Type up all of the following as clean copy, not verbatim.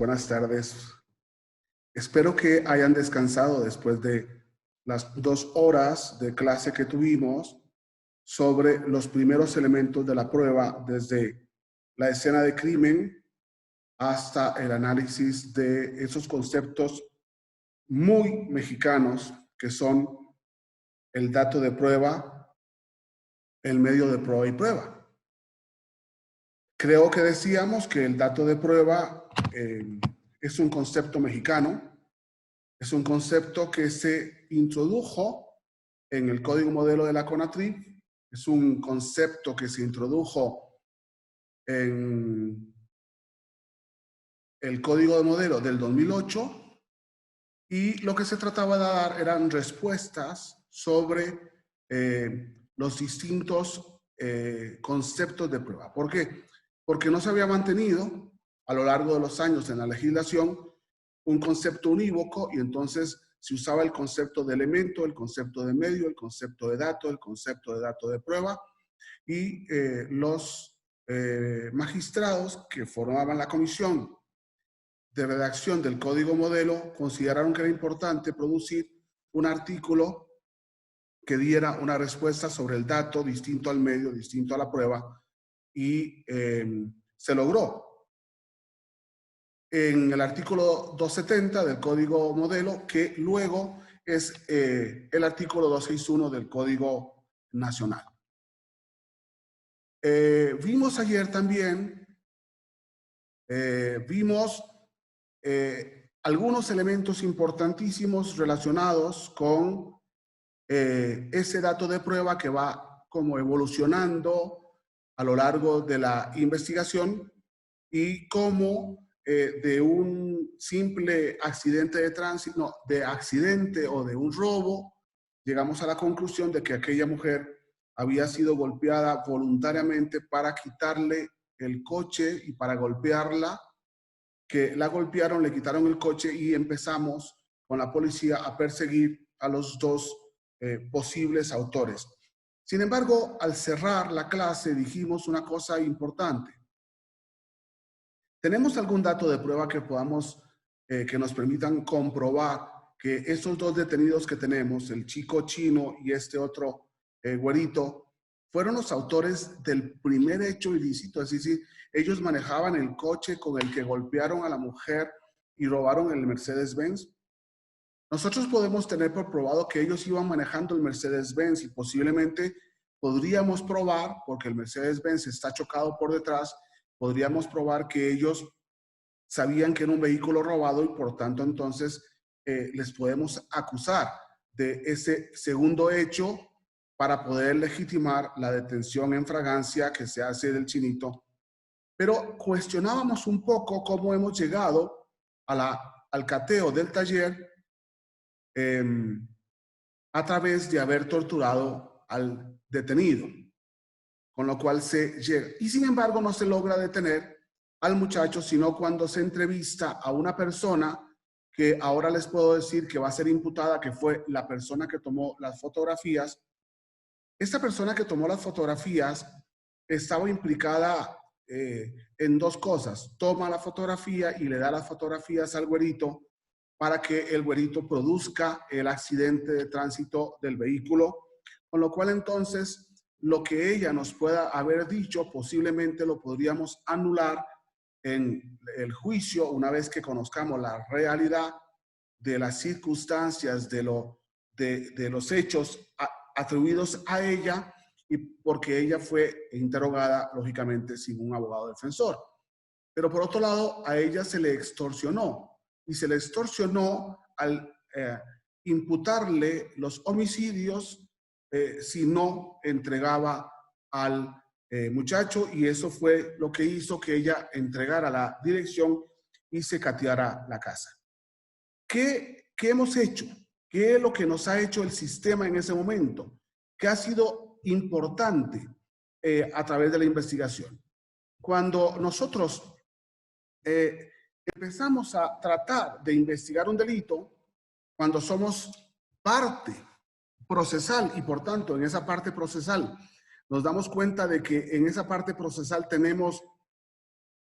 buenas tardes. Espero que hayan descansado después de las 2 horas de clase que tuvimos sobre los primeros elementos de la prueba, desde la escena de crimen hasta el análisis de esos conceptos muy mexicanos que son el dato de prueba, el medio de prueba y prueba. Creo que decíamos que el dato de prueba es un concepto mexicano, es un concepto que se introdujo en el Código Modelo de la CONATRIP, es un concepto que se introdujo en el Código de Modelo del 2008 y lo que se trataba de dar eran respuestas sobre los distintos conceptos de prueba. ¿Por qué? Porque no se había mantenido a lo largo de los años en la legislación un concepto unívoco y entonces se usaba el concepto de elemento, el concepto de medio, el concepto de dato, el concepto de dato de prueba y los magistrados que formaban la comisión de redacción del Código Modelo consideraron que era importante producir un artículo que diera una respuesta sobre el dato distinto al medio, distinto a la prueba y se logró. En el artículo 270 del Código Modelo, que luego es el artículo 261 del Código Nacional. Vimos ayer también, algunos elementos importantísimos relacionados con ese dato de prueba que va como evolucionando a lo largo de la investigación y cómo de un simple accidente de tránsito, no, de accidente o de un robo, llegamos a la conclusión de que aquella mujer había sido golpeada voluntariamente para quitarle el coche y para golpearla, que la golpearon, le quitaron el coche y empezamos con la policía a perseguir a los dos posibles autores. Sin embargo, al cerrar la clase dijimos una cosa importante. ¿Tenemos algún dato de prueba que podamos, que nos permitan comprobar que esos dos detenidos que tenemos, el chico chino y este otro güerito, fueron los autores del primer hecho ilícito? Es decir, ellos manejaban el coche con el que golpearon a la mujer y robaron el Mercedes-Benz. Nosotros podemos tener por probado que ellos iban manejando el Mercedes-Benz y posiblemente podríamos probar, porque el Mercedes-Benz está chocado por detrás, podríamos probar que ellos sabían que era un vehículo robado y por tanto entonces les podemos acusar de ese segundo hecho para poder legitimar la detención en fragancia que se hace del chinito. Pero cuestionábamos un poco cómo hemos llegado al cateo del taller a través de haber torturado al detenido, con lo cual se llega. Y sin embargo no se logra detener al muchacho, sino cuando se entrevista a una persona que ahora les puedo decir que va a ser imputada, que fue la persona que tomó las fotografías. Esta persona que tomó las fotografías estaba implicada en dos cosas. Toma la fotografía y le da las fotografías al güerito para que el güerito produzca el accidente de tránsito del vehículo, con lo cual entonces lo que ella nos pueda haber dicho posiblemente lo podríamos anular en el juicio una vez que conozcamos la realidad de las circunstancias de los hechos atribuidos a ella y porque ella fue interrogada lógicamente sin un abogado defensor. Pero por otro lado a ella se le extorsionó y se le extorsionó al imputarle los homicidios si no entregaba al muchacho, y eso fue lo que hizo que ella entregara la dirección y se cateara la casa. ¿Qué hemos hecho? ¿Qué es lo que nos ha hecho el sistema en ese momento? ¿Qué ha sido importante a través de la investigación? Cuando nosotros empezamos a tratar de investigar un delito, cuando somos parte procesal y por tanto en esa parte procesal nos damos cuenta de que en esa parte procesal tenemos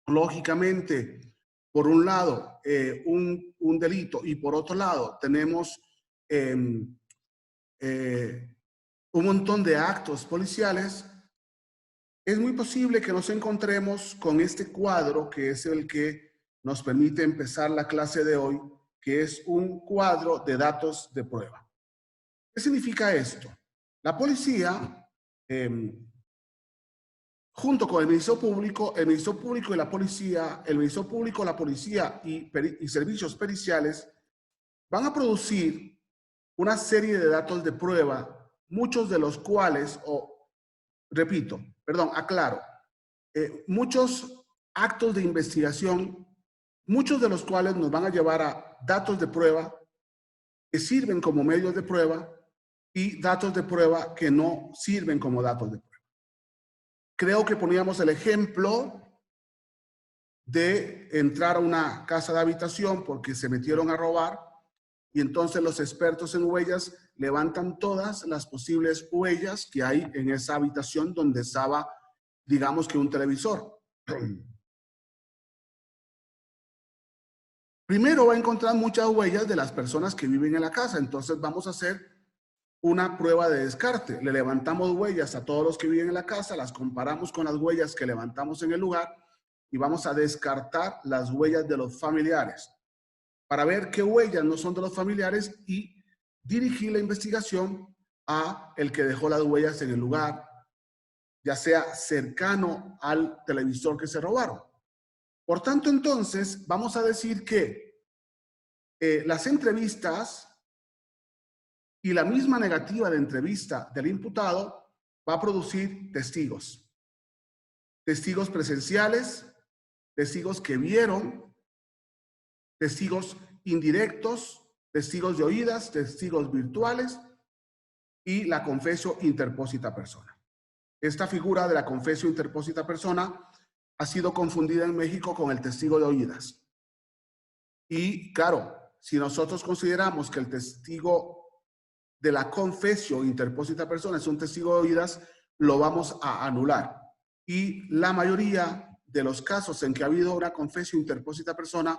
lógicamente por un lado, un delito y por otro lado tenemos un montón de actos policiales, es muy posible que nos encontremos con este cuadro que es el que nos permite empezar la clase de hoy, que es un cuadro de datos de prueba. ¿Qué significa esto? La policía, junto con el Ministerio Público y la policía, el Ministerio Público, la policía y servicios periciales van a producir una serie de datos de prueba, muchos de los cuales, aclaro, muchos actos de investigación, muchos de los cuales nos van a llevar a datos de prueba que sirven como medios de prueba y datos de prueba que no sirven como datos de prueba. Creo que poníamos el ejemplo de entrar a una casa de habitación porque se metieron a robar y entonces los expertos en huellas levantan todas las posibles huellas que hay en esa habitación donde estaba, digamos que un televisor. Primero va a encontrar muchas huellas de las personas que viven en la casa, entonces vamos a hacer una prueba de descarte. Le levantamos huellas a todos los que viven en la casa, las comparamos con las huellas que levantamos en el lugar y vamos a descartar las huellas de los familiares para ver qué huellas no son de los familiares y dirigir la investigación a el que dejó las huellas en el lugar, ya sea cercano al televisor que se robaron. Por tanto, entonces, vamos a decir que las entrevistas y la misma negativa de entrevista del imputado va a producir testigos. Testigos presenciales, testigos que vieron, testigos indirectos, testigos de oídas, testigos virtuales y la confesio interposita persona. Esta figura de la confesio interposita persona ha sido confundida en México con el testigo de oídas. Y claro, si nosotros consideramos que el testigo de la confesio interposita persona es un testigo de oídas, lo vamos a anular. Y la mayoría de los casos en que ha habido una confesio interposita persona,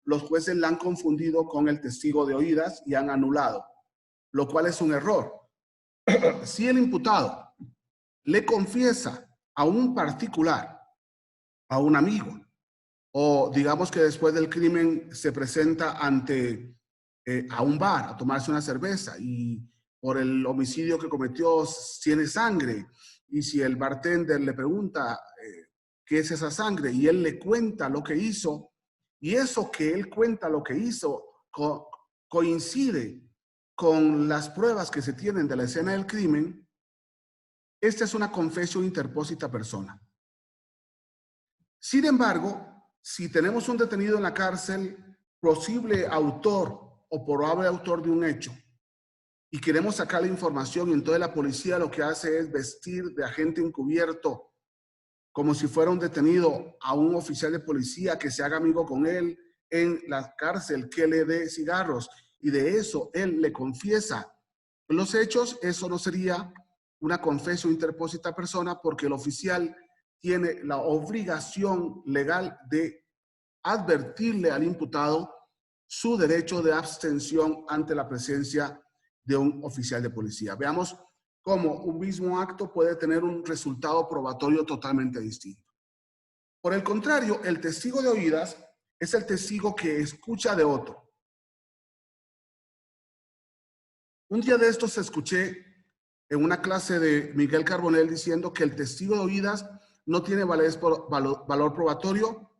los jueces la han confundido con el testigo de oídas y han anulado, lo cual es un error. Si el imputado le confiesa a un particular, a un amigo, o digamos que después del crimen se presenta ante a un bar a tomarse una cerveza y por el homicidio que cometió tiene sangre, y si el bartender le pregunta qué es esa sangre y él le cuenta lo que hizo, y eso que él cuenta lo que hizo coincide con las pruebas que se tienen de la escena del crimen, esta es una confesio interposita persona. Sin embargo, si tenemos un detenido en la cárcel, posible autor o probable autor de un hecho, y queremos sacar la información, y entonces la policía lo que hace es vestir de agente encubierto como si fuera un detenido a un oficial de policía que se haga amigo con él en la cárcel, que le dé cigarros, y de eso él le confiesa los hechos. Eso no sería una confesio interposita persona, porque el oficial tiene la obligación legal de advertirle al imputado su derecho de abstención ante la presencia de un oficial de policía. Veamos cómo un mismo acto puede tener un resultado probatorio totalmente distinto. Por el contrario, el testigo de oídas es el testigo que escucha de otro. Un día de estos escuché en una clase de Miguel Carbonell diciendo que el testigo de oídas no tiene valor probatorio.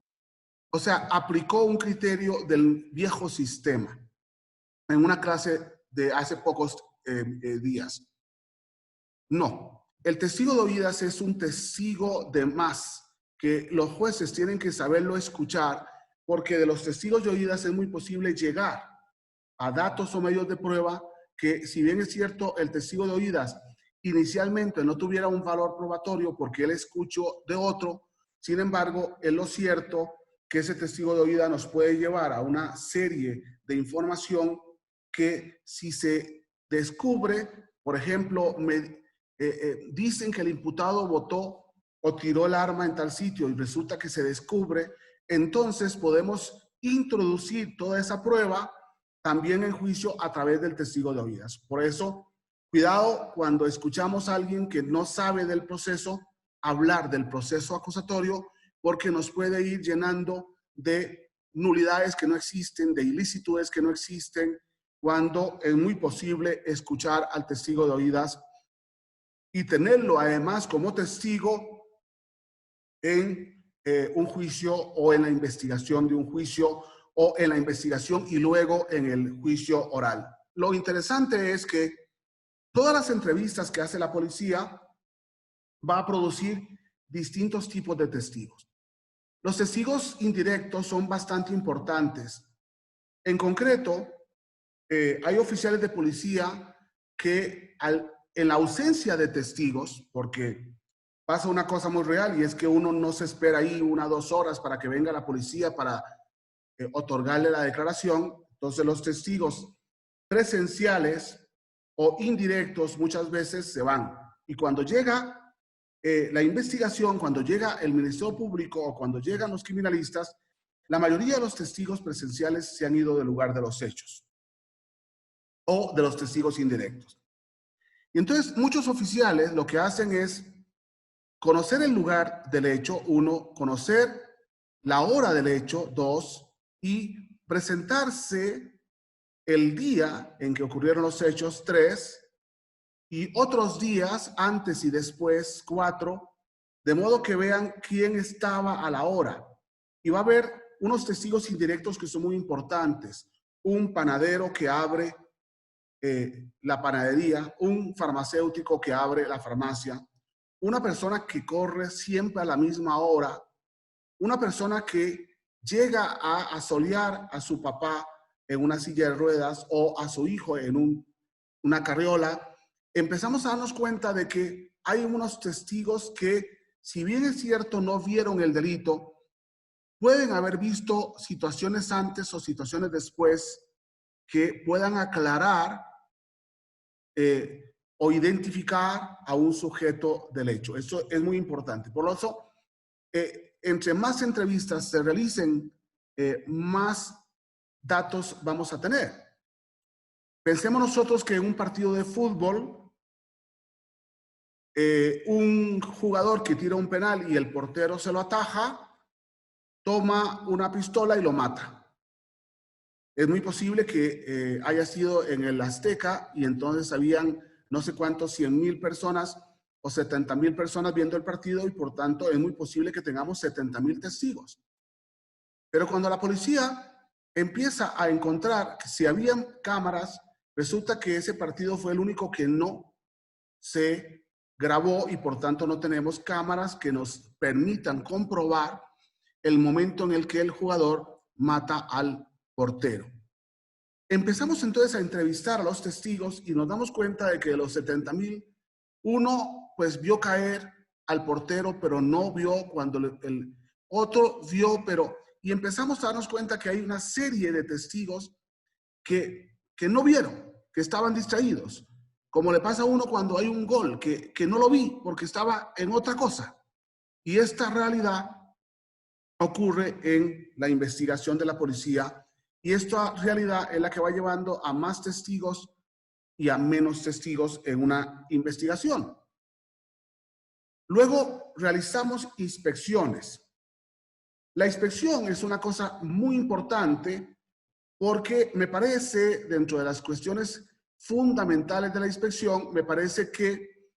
O sea, aplicó un criterio del viejo sistema en una clase de hace pocos días. No, el testigo de oídas es un testigo de más, que los jueces tienen que saberlo escuchar, porque de los testigos de oídas es muy posible llegar a datos o medios de prueba que, si bien es cierto, el testigo de oídas inicialmente no tuviera un valor probatorio porque él escuchó de otro, sin embargo, es lo cierto que ese testigo de oídas nos puede llevar a una serie de información que, si se descubre, por ejemplo, dicen que el imputado votó o tiró el arma en tal sitio y resulta que se descubre entonces podemos introducir toda esa prueba también en juicio a través del testigo de oídas. Por eso, cuidado cuando escuchamos a alguien que no sabe del proceso, hablar del proceso acusatorio, porque nos puede ir llenando de nulidades que no existen, de ilicitudes que no existen, cuando es muy posible escuchar al testigo de oídas y tenerlo además como testigo en un juicio o en la investigación de un juicio o en la investigación y luego en el juicio oral. Lo interesante es que todas las entrevistas que hace la policía va a producir distintos tipos de testigos. Los testigos indirectos son bastante importantes. En concreto, hay oficiales de policía que en la ausencia de testigos, porque pasa una cosa muy real y es que uno no se espera ahí 1 o 2 horas para que venga la policía para otorgarle la declaración. Entonces los testigos presenciales o indirectos muchas veces se van. Y cuando llega la investigación, cuando llega el Ministerio Público o cuando llegan los criminalistas, la mayoría de los testigos presenciales se han ido del lugar de los hechos o de los testigos indirectos. Y entonces muchos oficiales lo que hacen es conocer el lugar del hecho, 1, conocer la hora del hecho, 2, y presentarse el día en que ocurrieron los hechos, 3, y otros días antes y después, 4, de modo que vean quién estaba a la hora. Y va a haber unos testigos indirectos que son muy importantes. Un panadero que abre la panadería, un farmacéutico que abre la farmacia, una persona que corre siempre a la misma hora, una persona que llega a asolear a su papá en una silla de ruedas o a su hijo en una carriola. Empezamos a darnos cuenta de que hay unos testigos que, si bien es cierto, no vieron el delito, pueden haber visto situaciones antes o situaciones después que puedan aclarar o identificar a un sujeto del hecho. Eso es muy importante. Por lo tanto, entre más entrevistas se realicen, más datos vamos a tener. Pensemos nosotros que en un partido de fútbol, un jugador que tira un penal y el portero se lo ataja, toma una pistola y lo mata. Es muy posible que haya sido en el Azteca y entonces habían no sé cuántos, 100,000 personas o 70,000 personas viendo el partido y por tanto es muy posible que tengamos 70,000 testigos. Pero cuando la policía empieza a encontrar que si habían cámaras, resulta que ese partido fue el único que no se grabó y por tanto no tenemos cámaras que nos permitan comprobar el momento en el que el jugador mata al portero. Empezamos entonces a entrevistar a los testigos y nos damos cuenta de que de los 70,000, uno pues vio caer al portero, pero no vio cuando el otro vio, pero... Y empezamos a darnos cuenta que hay una serie de testigos que no vieron, que estaban distraídos. Como le pasa a uno cuando hay un gol, que no lo vi porque estaba en otra cosa. Y esta realidad ocurre en la investigación de la policía y esta realidad es la que va llevando a más testigos y a menos testigos en una investigación. Luego realizamos inspecciones. La inspección es una cosa muy importante porque me parece, dentro de las cuestiones fundamentales de la inspección, me parece que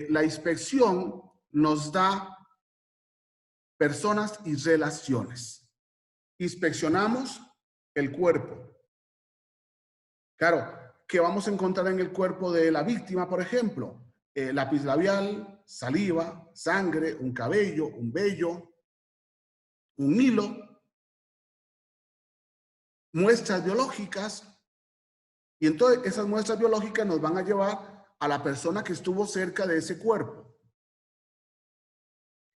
la inspección nos da personas y relaciones. Inspeccionamos el cuerpo. Claro, ¿qué vamos a encontrar en el cuerpo de la víctima, por ejemplo? Lápiz labial, saliva, sangre, un cabello, un vello, un hilo, muestras biológicas. Y entonces esas muestras biológicas nos van a llevar a la persona que estuvo cerca de ese cuerpo.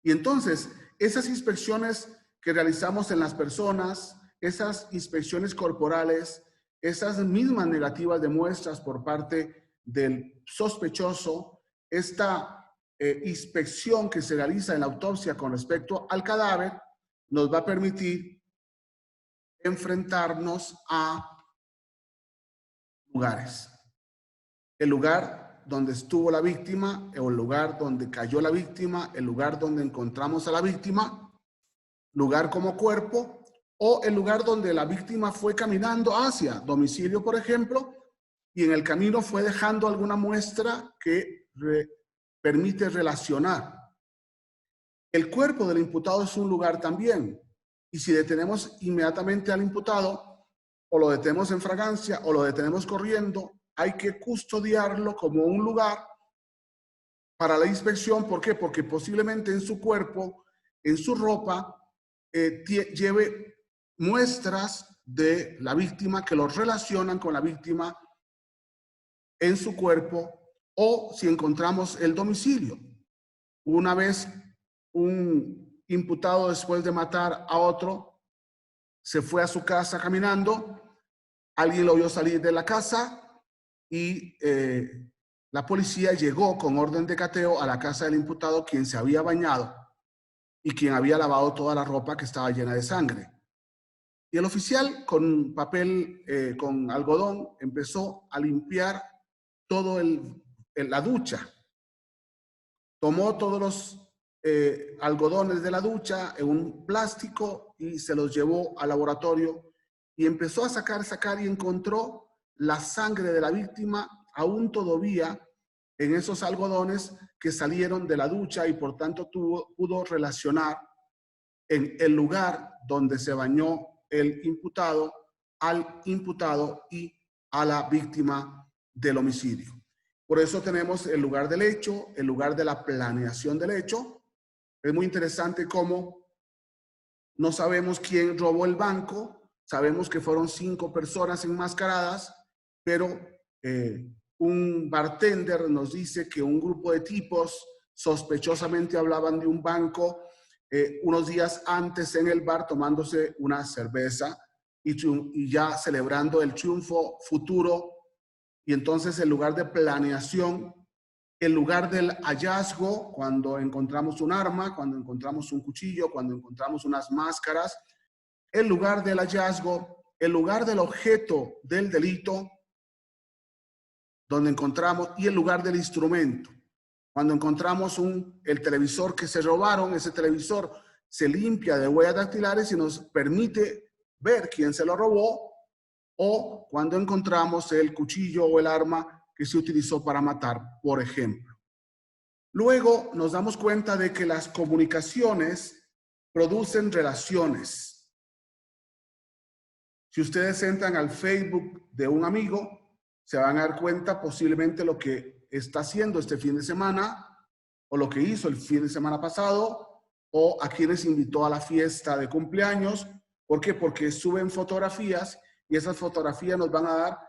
Y entonces esas inspecciones que realizamos en las personas, esas inspecciones corporales, esas mismas negativas de muestras por parte del sospechoso, esta inspección que se realiza en la autopsia con respecto al cadáver, nos va a permitir enfrentarnos a lugares. El lugar donde estuvo la víctima, o el lugar donde cayó la víctima, el lugar donde encontramos a la víctima, lugar como cuerpo, o el lugar donde la víctima fue caminando hacia domicilio, por ejemplo, y en el camino fue dejando alguna muestra que permite relacionar. El cuerpo del imputado es un lugar también, y si detenemos inmediatamente al imputado, o lo detenemos en fragancia, o lo detenemos corriendo, hay que custodiarlo como un lugar para la inspección. ¿Por qué? Porque posiblemente en su cuerpo, en su ropa, lleve muestras de la víctima que lo relacionan con la víctima en su cuerpo, o si encontramos el domicilio. Una vez un imputado, después de matar a otro, se fue a su casa caminando, alguien lo vio salir de la casa y la policía llegó con orden de cateo a la casa del imputado, quien se había bañado y quien había lavado toda la ropa que estaba llena de sangre. Y el oficial, con papel, con algodón, empezó a limpiar todo la ducha. Tomó todos los algodones de la ducha en un plástico y se los llevó al laboratorio y empezó a sacar y encontró la sangre de la víctima aún todavía en esos algodones que salieron de la ducha, y por tanto pudo relacionar en el lugar donde se bañó el imputado al imputado y a la víctima del homicidio. Por eso tenemos el lugar del hecho, el lugar de la planeación del hecho. Es muy interesante cómo no sabemos quién robó el banco, sabemos que fueron 5 personas enmascaradas, pero un bartender nos dice que un grupo de tipos sospechosamente hablaban de un banco unos días antes en el bar tomándose una cerveza y ya celebrando el triunfo futuro. Y entonces el lugar de planeación, el lugar del hallazgo, cuando encontramos un arma, cuando encontramos un cuchillo, cuando encontramos unas máscaras, el lugar del hallazgo, el lugar del objeto del delito, donde encontramos, y el lugar del instrumento. Cuando encontramos el televisor que se robaron, ese televisor se limpia de huellas dactilares y nos permite ver quién se lo robó, o cuando encontramos el cuchillo o el arma que se utilizó para matar, por ejemplo. Luego nos damos cuenta de que las comunicaciones producen relaciones. Si ustedes entran al Facebook de un amigo, se van a dar cuenta posiblemente lo que está haciendo este fin de semana, o lo que hizo el fin de semana pasado, o a quienes invitó a la fiesta de cumpleaños. ¿Por qué? Porque suben fotografías, y esas fotografías nos van a dar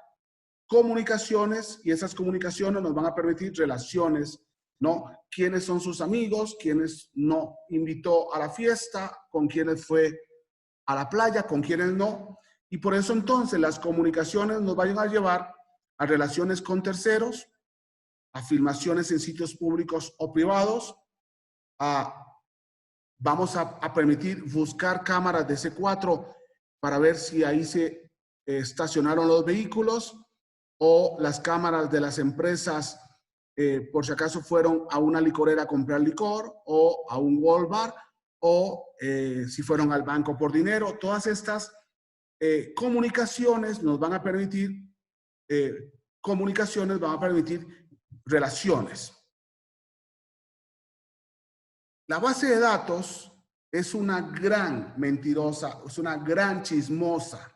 comunicaciones, y esas comunicaciones nos van a permitir relaciones, ¿no? ¿Quiénes son sus amigos? ¿Quiénes no invitó a la fiesta? ¿Con quiénes fue a la playa? ¿Con quiénes no? Y por eso entonces las comunicaciones nos van a llevar a relaciones con terceros, a filmaciones en sitios públicos o privados, vamos a permitir buscar cámaras de C4 para ver si ahí se estacionaron los vehículos, o las cámaras de las empresas, por si acaso fueron a una licorera a comprar licor, o a un Walmart, o si fueron al banco por dinero. Todas estas comunicaciones nos van a permitir relaciones. La base de datos es una gran mentirosa, es una gran chismosa.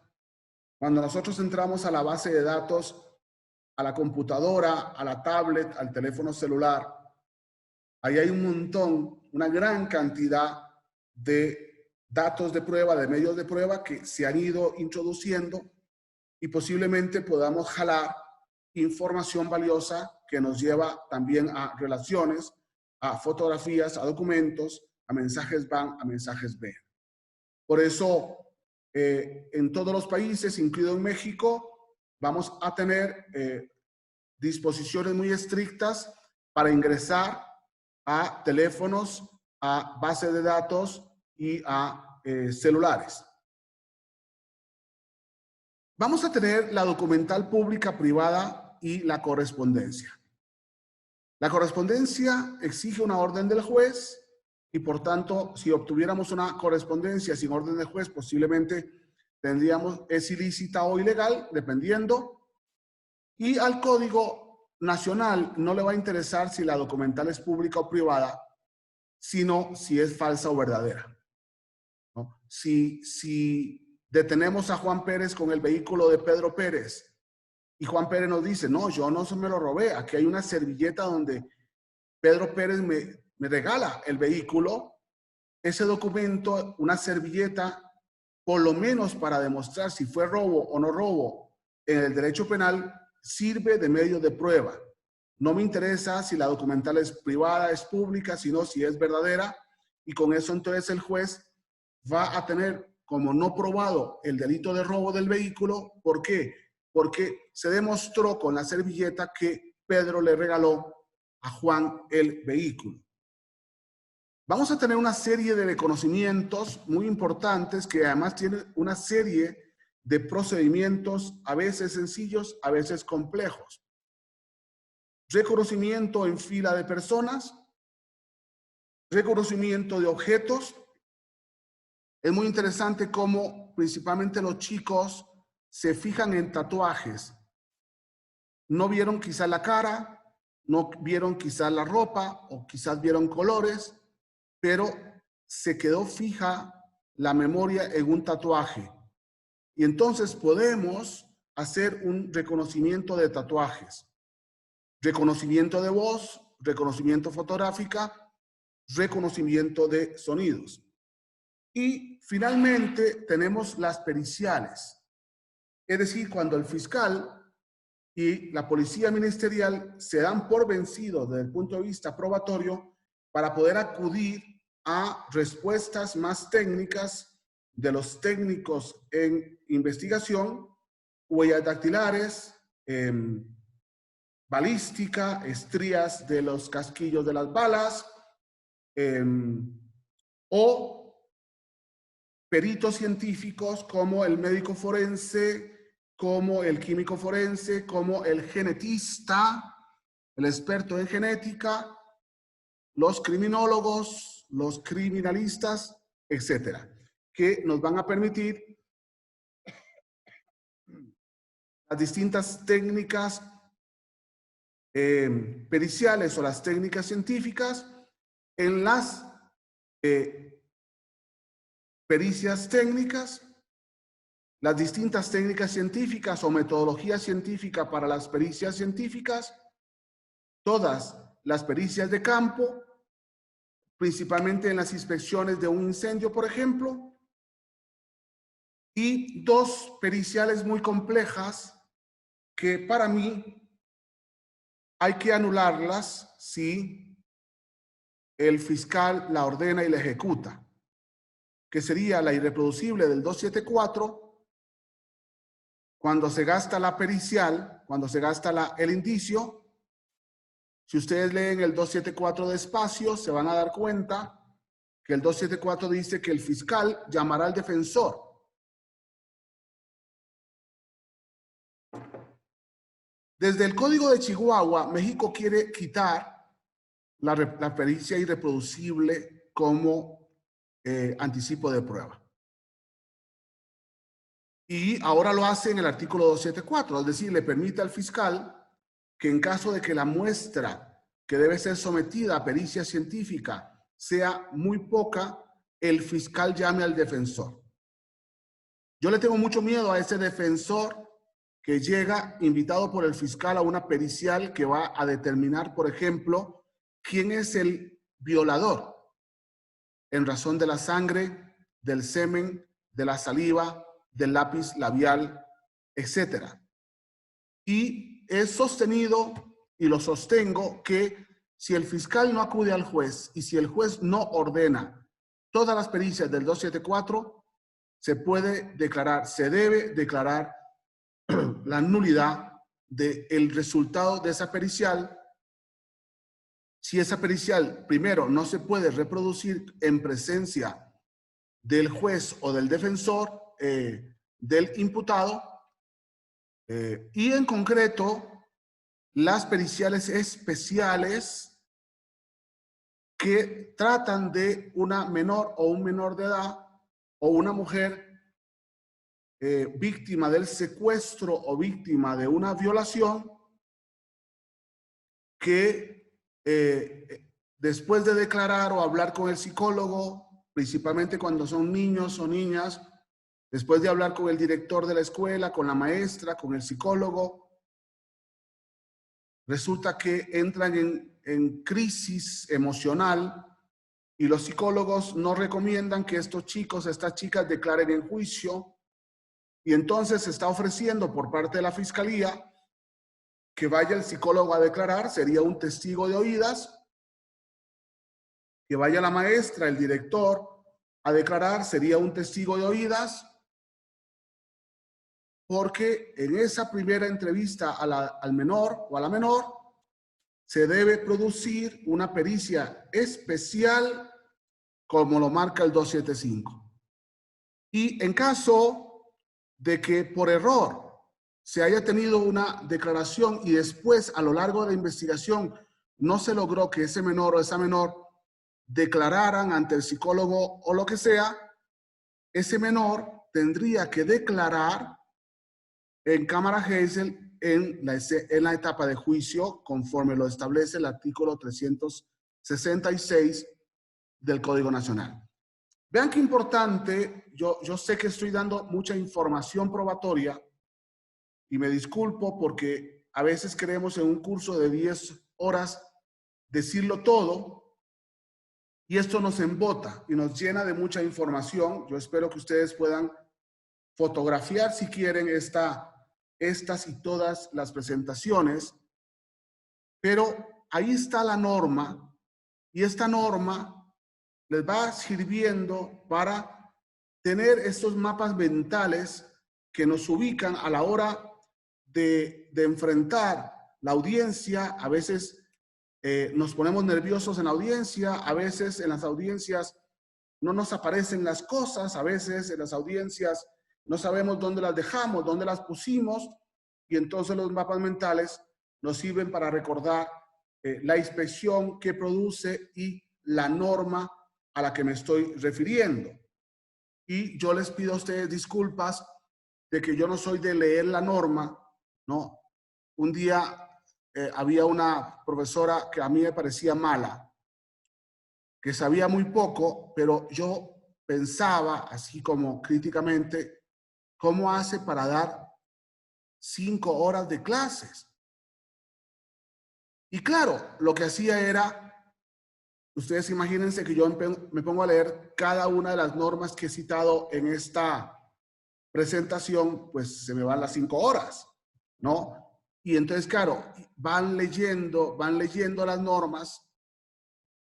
Cuando nosotros entramos a la base de datos, a la computadora, a la tablet, al teléfono celular, ahí hay un montón, una gran cantidad de datos de prueba, de medios de prueba que se han ido introduciendo, y posiblemente podamos jalar información valiosa que nos lleva también a relaciones, a fotografías, a documentos, a mensajes van, a mensajes ven. Por eso, en todos los países, incluido en México, vamos a tener disposiciones muy estrictas para ingresar a teléfonos, a bases de datos y a celulares. Vamos a tener la documental pública, privada y la correspondencia. La correspondencia exige una orden del juez y, por tanto, si obtuviéramos una correspondencia sin orden del juez, posiblemente es ilícita o ilegal, dependiendo. Y al Código Nacional no le va a interesar si la documental es pública o privada, sino si es falsa o verdadera, ¿no? Si detenemos a Juan Pérez con el vehículo de Pedro Pérez y Juan Pérez nos dice, no, yo no se me lo robé, aquí hay una servilleta donde Pedro Pérez me regala el vehículo, ese documento, una servilleta, por lo menos para demostrar si fue robo o no robo en el derecho penal, sirve de medio de prueba. No me interesa si la documental es privada, es pública, sino si es verdadera, y con eso entonces el juez va a tener como no probado el delito de robo del vehículo. ¿Por qué? Porque se demostró con la servilleta que Pedro le regaló a Juan el vehículo. Vamos a tener una serie de reconocimientos muy importantes que además tienen una serie de procedimientos, a veces sencillos, a veces complejos. Reconocimiento en fila de personas, reconocimiento de objetos. Es muy interesante cómo principalmente los chicos se fijan en tatuajes. No vieron quizás la cara, no vieron quizás la ropa o quizás vieron colores, pero se quedó fija la memoria en un tatuaje. Y entonces podemos hacer un reconocimiento de tatuajes. Reconocimiento de voz, reconocimiento fotográfica, reconocimiento de sonidos. Y finalmente tenemos las periciales. Es decir, cuando el fiscal y la policía ministerial se dan por vencidos desde el punto de vista probatorio para poder acudir a respuestas más técnicas de los técnicos en investigación, huellas dactilares, balística, estrías de los casquillos de las balas, o peritos científicos como el médico forense, como el químico forense, como el genetista, el experto en genética, los criminólogos, los criminalistas, etcétera, que nos van a permitir las distintas técnicas periciales o las técnicas científicas en las pericias técnicas, las distintas técnicas científicas o metodología científica para las pericias científicas, todas las pericias de campo, principalmente en las inspecciones de un incendio, por ejemplo, y dos periciales muy complejas que para mí hay que anularlas si el fiscal la ordena y la ejecuta, que sería la irreproducible del 274, cuando se gasta la pericial, cuando se gasta el indicio. Si ustedes leen el 274 despacio, se van a dar cuenta que el 274 dice que el fiscal llamará al defensor. Desde el Código de Chihuahua, México quiere quitar la pericia irreproducible como anticipo de prueba. Y ahora lo hace en el artículo 274, es decir, le permite al fiscal que en caso de que la muestra que debe ser sometida a pericia científica sea muy poca, el fiscal llame al defensor. Yo le tengo mucho miedo a ese defensor que llega invitado por el fiscal a una pericial que va a determinar, por ejemplo, quién es el violador en razón de la sangre, del semen, de la saliva, del lápiz labial, etc. Y es sostenido, y lo sostengo, que si el fiscal no acude al juez y si el juez no ordena todas las pericias del 274, se puede declarar, se debe declarar la nulidad del resultado de esa pericial. Si esa pericial, primero, no se puede reproducir en presencia del juez o del defensor del imputado, y en concreto las periciales especiales que tratan de una menor o un menor de edad o una mujer víctima del secuestro o víctima de una violación que después de declarar o hablar con el psicólogo, principalmente cuando son niños o niñas, después de hablar con el director de la escuela, con la maestra, con el psicólogo, resulta que entran en crisis emocional y los psicólogos no recomiendan que estos chicos, estas chicas declaren en juicio, y entonces se está ofreciendo por parte de la fiscalía que vaya el psicólogo a declarar, sería un testigo de oídas, que vaya la maestra, el director a declarar, sería un testigo de oídas, porque en esa primera entrevista al menor o a la menor se debe producir una pericia especial como lo marca el 275. Y en caso de que por error se haya tenido una declaración y después a lo largo de la investigación no se logró que ese menor o esa menor declararan ante el psicólogo o lo que sea, ese menor tendría que declarar en cámara Gesell en la etapa de juicio conforme lo establece el artículo 366 del Código Nacional. Vean qué importante, yo sé que estoy dando mucha información probatoria y me disculpo porque a veces queremos en un curso de 10 horas decirlo todo y esto nos embota y nos llena de mucha información. Yo espero que ustedes puedan fotografiar si quieren estas y todas las presentaciones, pero ahí está la norma y esta norma les va sirviendo para tener estos mapas mentales que nos ubican a la hora de enfrentar la audiencia. A veces nos ponemos nerviosos en la audiencia, a veces en las audiencias no nos aparecen las cosas, a veces en las audiencias no sabemos dónde las dejamos, dónde las pusimos, y entonces los mapas mentales nos sirven para recordar la inspección que produce y la norma a la que me estoy refiriendo. Y yo les pido a ustedes disculpas de que yo no soy de leer la norma, ¿no? Un día había una profesora que a mí me parecía mala, que sabía muy poco, pero yo pensaba, así como críticamente, ¿cómo hace para dar 5 horas de clases? Y claro, lo que hacía era, ustedes imagínense que yo me pongo a leer cada una de las normas que he citado en esta presentación, pues se me van las 5 horas, ¿no? Y entonces, claro, van leyendo las normas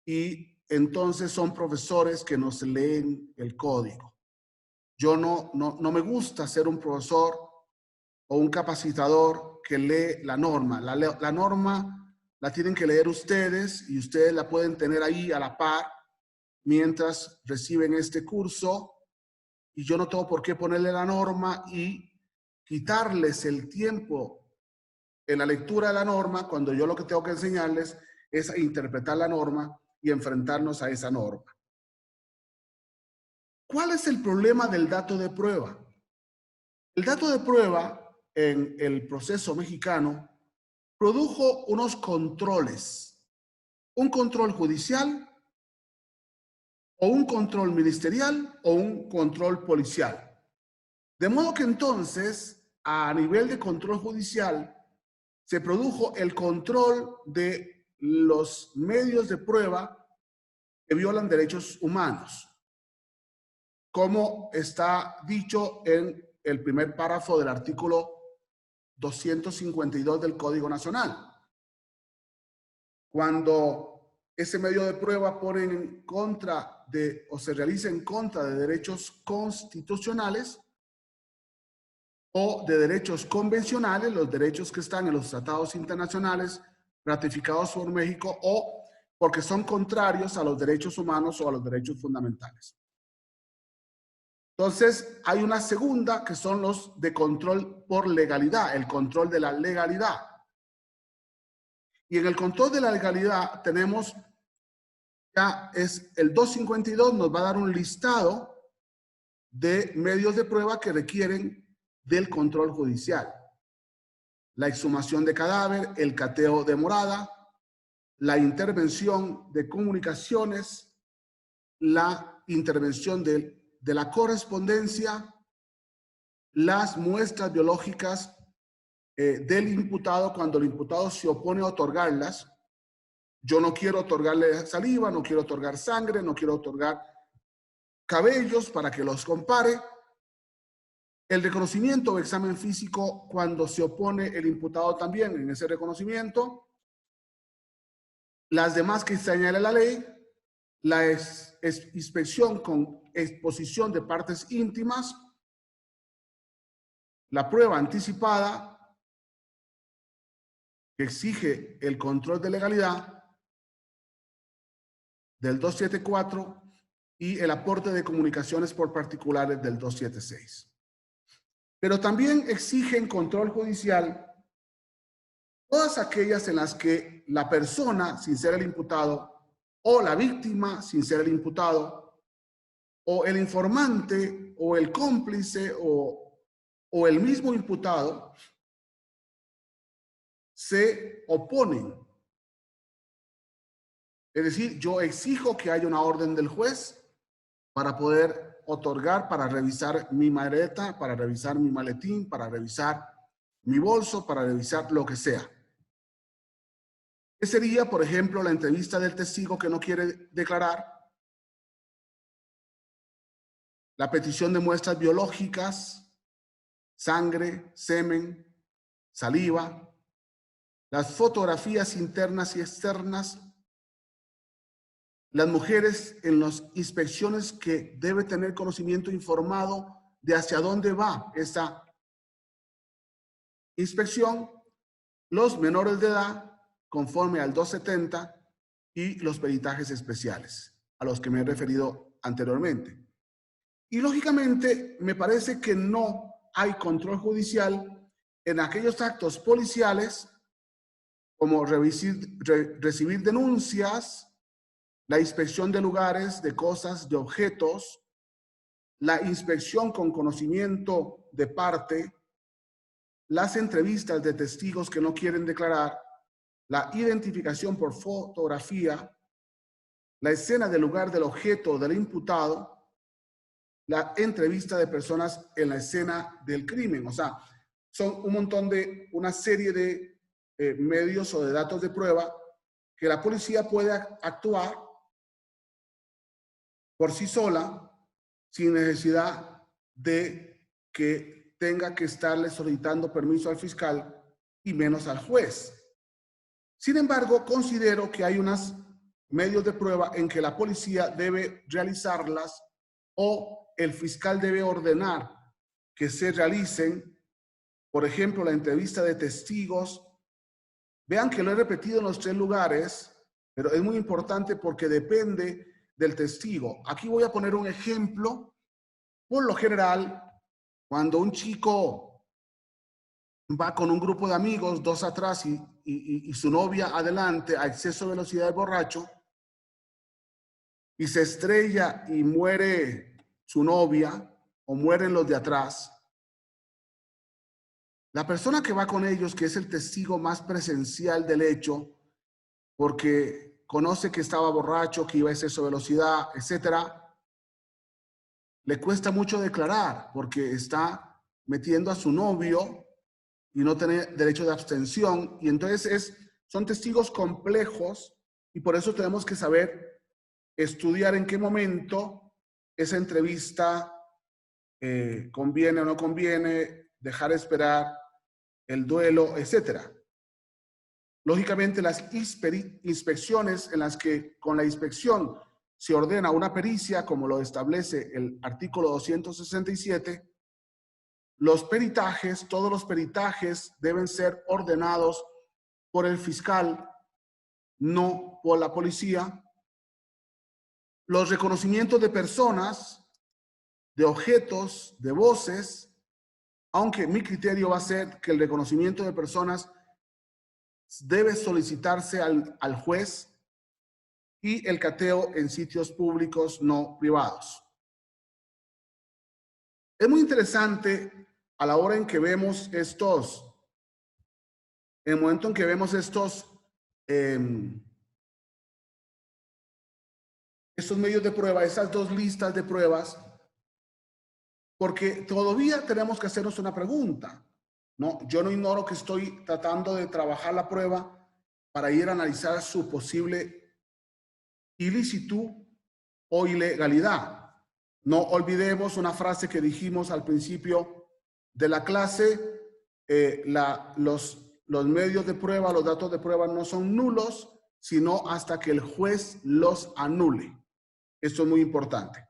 y entonces son profesores que nos leen el código. Yo no me gusta ser un profesor o un capacitador que lee la norma. La norma la tienen que leer ustedes y ustedes la pueden tener ahí a la par mientras reciben este curso, y yo no tengo por qué ponerle la norma y quitarles el tiempo en la lectura de la norma cuando yo lo que tengo que enseñarles es interpretar la norma y enfrentarnos a esa norma. ¿Cuál es el problema del dato de prueba? El dato de prueba en el proceso mexicano produjo unos controles, un control judicial o un control ministerial o un control policial. De modo que entonces, a nivel de control judicial, se produjo el control de los medios de prueba que violan derechos humanos, como está dicho en el primer párrafo del artículo 252 del Código Nacional. Cuando ese medio de prueba pone en contra de o se realiza en contra de derechos constitucionales o de derechos convencionales, los derechos que están en los tratados internacionales ratificados por México, o porque son contrarios a los derechos humanos o a los derechos fundamentales. Entonces, hay una segunda que son los de control por legalidad, el control de la legalidad. Y en el control de la legalidad tenemos, ya es el 252, nos va a dar un listado de medios de prueba que requieren del control judicial. La exhumación de cadáver, el cateo de morada, la intervención de comunicaciones, la intervención de la correspondencia, las muestras biológicas del imputado cuando el imputado se opone a otorgarlas. Yo no quiero otorgarle saliva, no quiero otorgar sangre, no quiero otorgar cabellos para que los compare. El reconocimiento o examen físico cuando se opone el imputado también en ese reconocimiento. Las demás que señala la ley, la inspección con exposición de partes íntimas, la prueba anticipada que exige el control de legalidad del 274 y el aporte de comunicaciones por particulares del 276. Pero también exigen control judicial todas aquellas en las que la persona, sin ser el imputado, o la víctima, sin ser el imputado, o el informante, o el cómplice, o el mismo imputado, se oponen. Es decir, yo exijo que haya una orden del juez para poder otorgar, para revisar mi maleta, para revisar mi maletín, para revisar mi bolso, para revisar lo que sea. ¿Qué sería, por ejemplo, la entrevista del testigo que no quiere declarar? La petición de muestras biológicas, sangre, semen, saliva, las fotografías internas y externas, las mujeres en las inspecciones que debe tener conocimiento informado de hacia dónde va esa inspección, los menores de edad conforme al 270 y los peritajes especiales a los que me he referido anteriormente. Y lógicamente me parece que no hay control judicial en aquellos actos policiales como recibir denuncias, la inspección de lugares, de cosas, de objetos, la inspección con conocimiento de parte, las entrevistas de testigos que no quieren declarar, la identificación por fotografía, la escena del lugar del objeto del imputado, la entrevista de personas en la escena del crimen. O sea, son un montón de, una serie de medios o de datos de prueba que la policía puede actuar por sí sola sin necesidad de que tenga que estarle solicitando permiso al fiscal y menos al juez. Sin embargo, considero que hay unos medios de prueba en que la policía debe realizarlas o el fiscal debe ordenar que se realicen. Por ejemplo, la entrevista de testigos. Vean que lo he repetido en los 3 lugares, pero es muy importante porque depende del testigo. Aquí voy a poner un ejemplo. Por lo general, cuando un chico va con un grupo de amigos, 2 atrás y su novia adelante a exceso de velocidad de borracho, y se estrella y muere su novia o mueren los de atrás, la persona que va con ellos, que es el testigo más presencial del hecho, porque conoce que estaba borracho, que iba a exceso de velocidad, etcétera, le cuesta mucho declarar porque está metiendo a su novio y no tiene derecho de abstención. Y entonces son testigos complejos y por eso tenemos que saber estudiar en qué momento esa entrevista conviene o no conviene, dejar esperar el duelo, etcétera. Lógicamente, las inspecciones en las que con la inspección se ordena una pericia, como lo establece el artículo 267, los peritajes, todos los peritajes deben ser ordenados por el fiscal, no por la policía. Los reconocimientos de personas de objetos, de voces, aunque mi criterio va a ser que el reconocimiento de personas debe solicitarse al juez, y el cateo en sitios públicos no privados. Es muy interesante a la hora en que vemos estos, en el momento en que vemos estos medios de prueba, esas dos listas de pruebas, porque todavía tenemos que hacernos una pregunta, ¿no? Yo no ignoro que estoy tratando de trabajar la prueba para ir a analizar su posible ilicitud o ilegalidad. No olvidemos una frase que dijimos al principio de la clase: los medios de prueba, los datos de prueba no son nulos, sino hasta que el juez los anule. Esto es muy importante.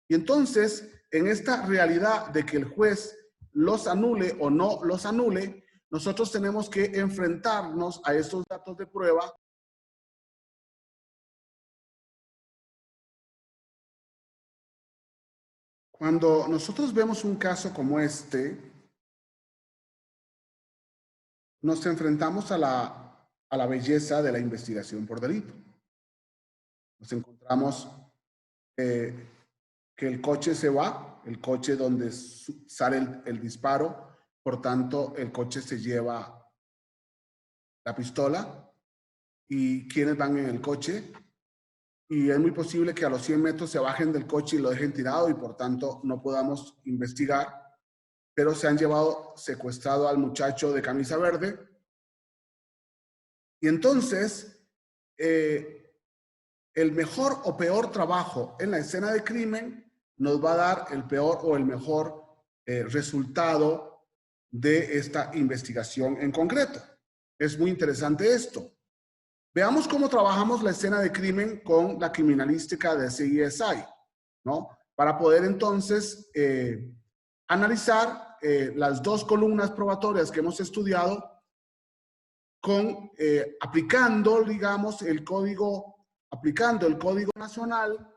Y entonces, en esta realidad de que el juez los anule o no los anule, nosotros tenemos que enfrentarnos a estos datos de prueba cuando nosotros vemos un caso como este. Nos enfrentamos a la belleza de la investigación por delito. Nos encontramos que el coche se va, el coche donde sale el disparo, por tanto, el coche se lleva la pistola. ¿Y quiénes van en el coche? Y es muy posible que a los 100 metros se bajen del coche y lo dejen tirado y por tanto no podamos investigar, pero se han llevado secuestrado al muchacho de camisa verde. Y entonces, el mejor o peor trabajo en la escena de crimen nos va a dar el peor o el mejor resultado de esta investigación en concreto. Es muy interesante esto. Veamos cómo trabajamos la escena de crimen con la criminalística de CSI, ¿no? Para poder entonces analizar las dos columnas probatorias que hemos estudiado aplicando, digamos, aplicando el Código Nacional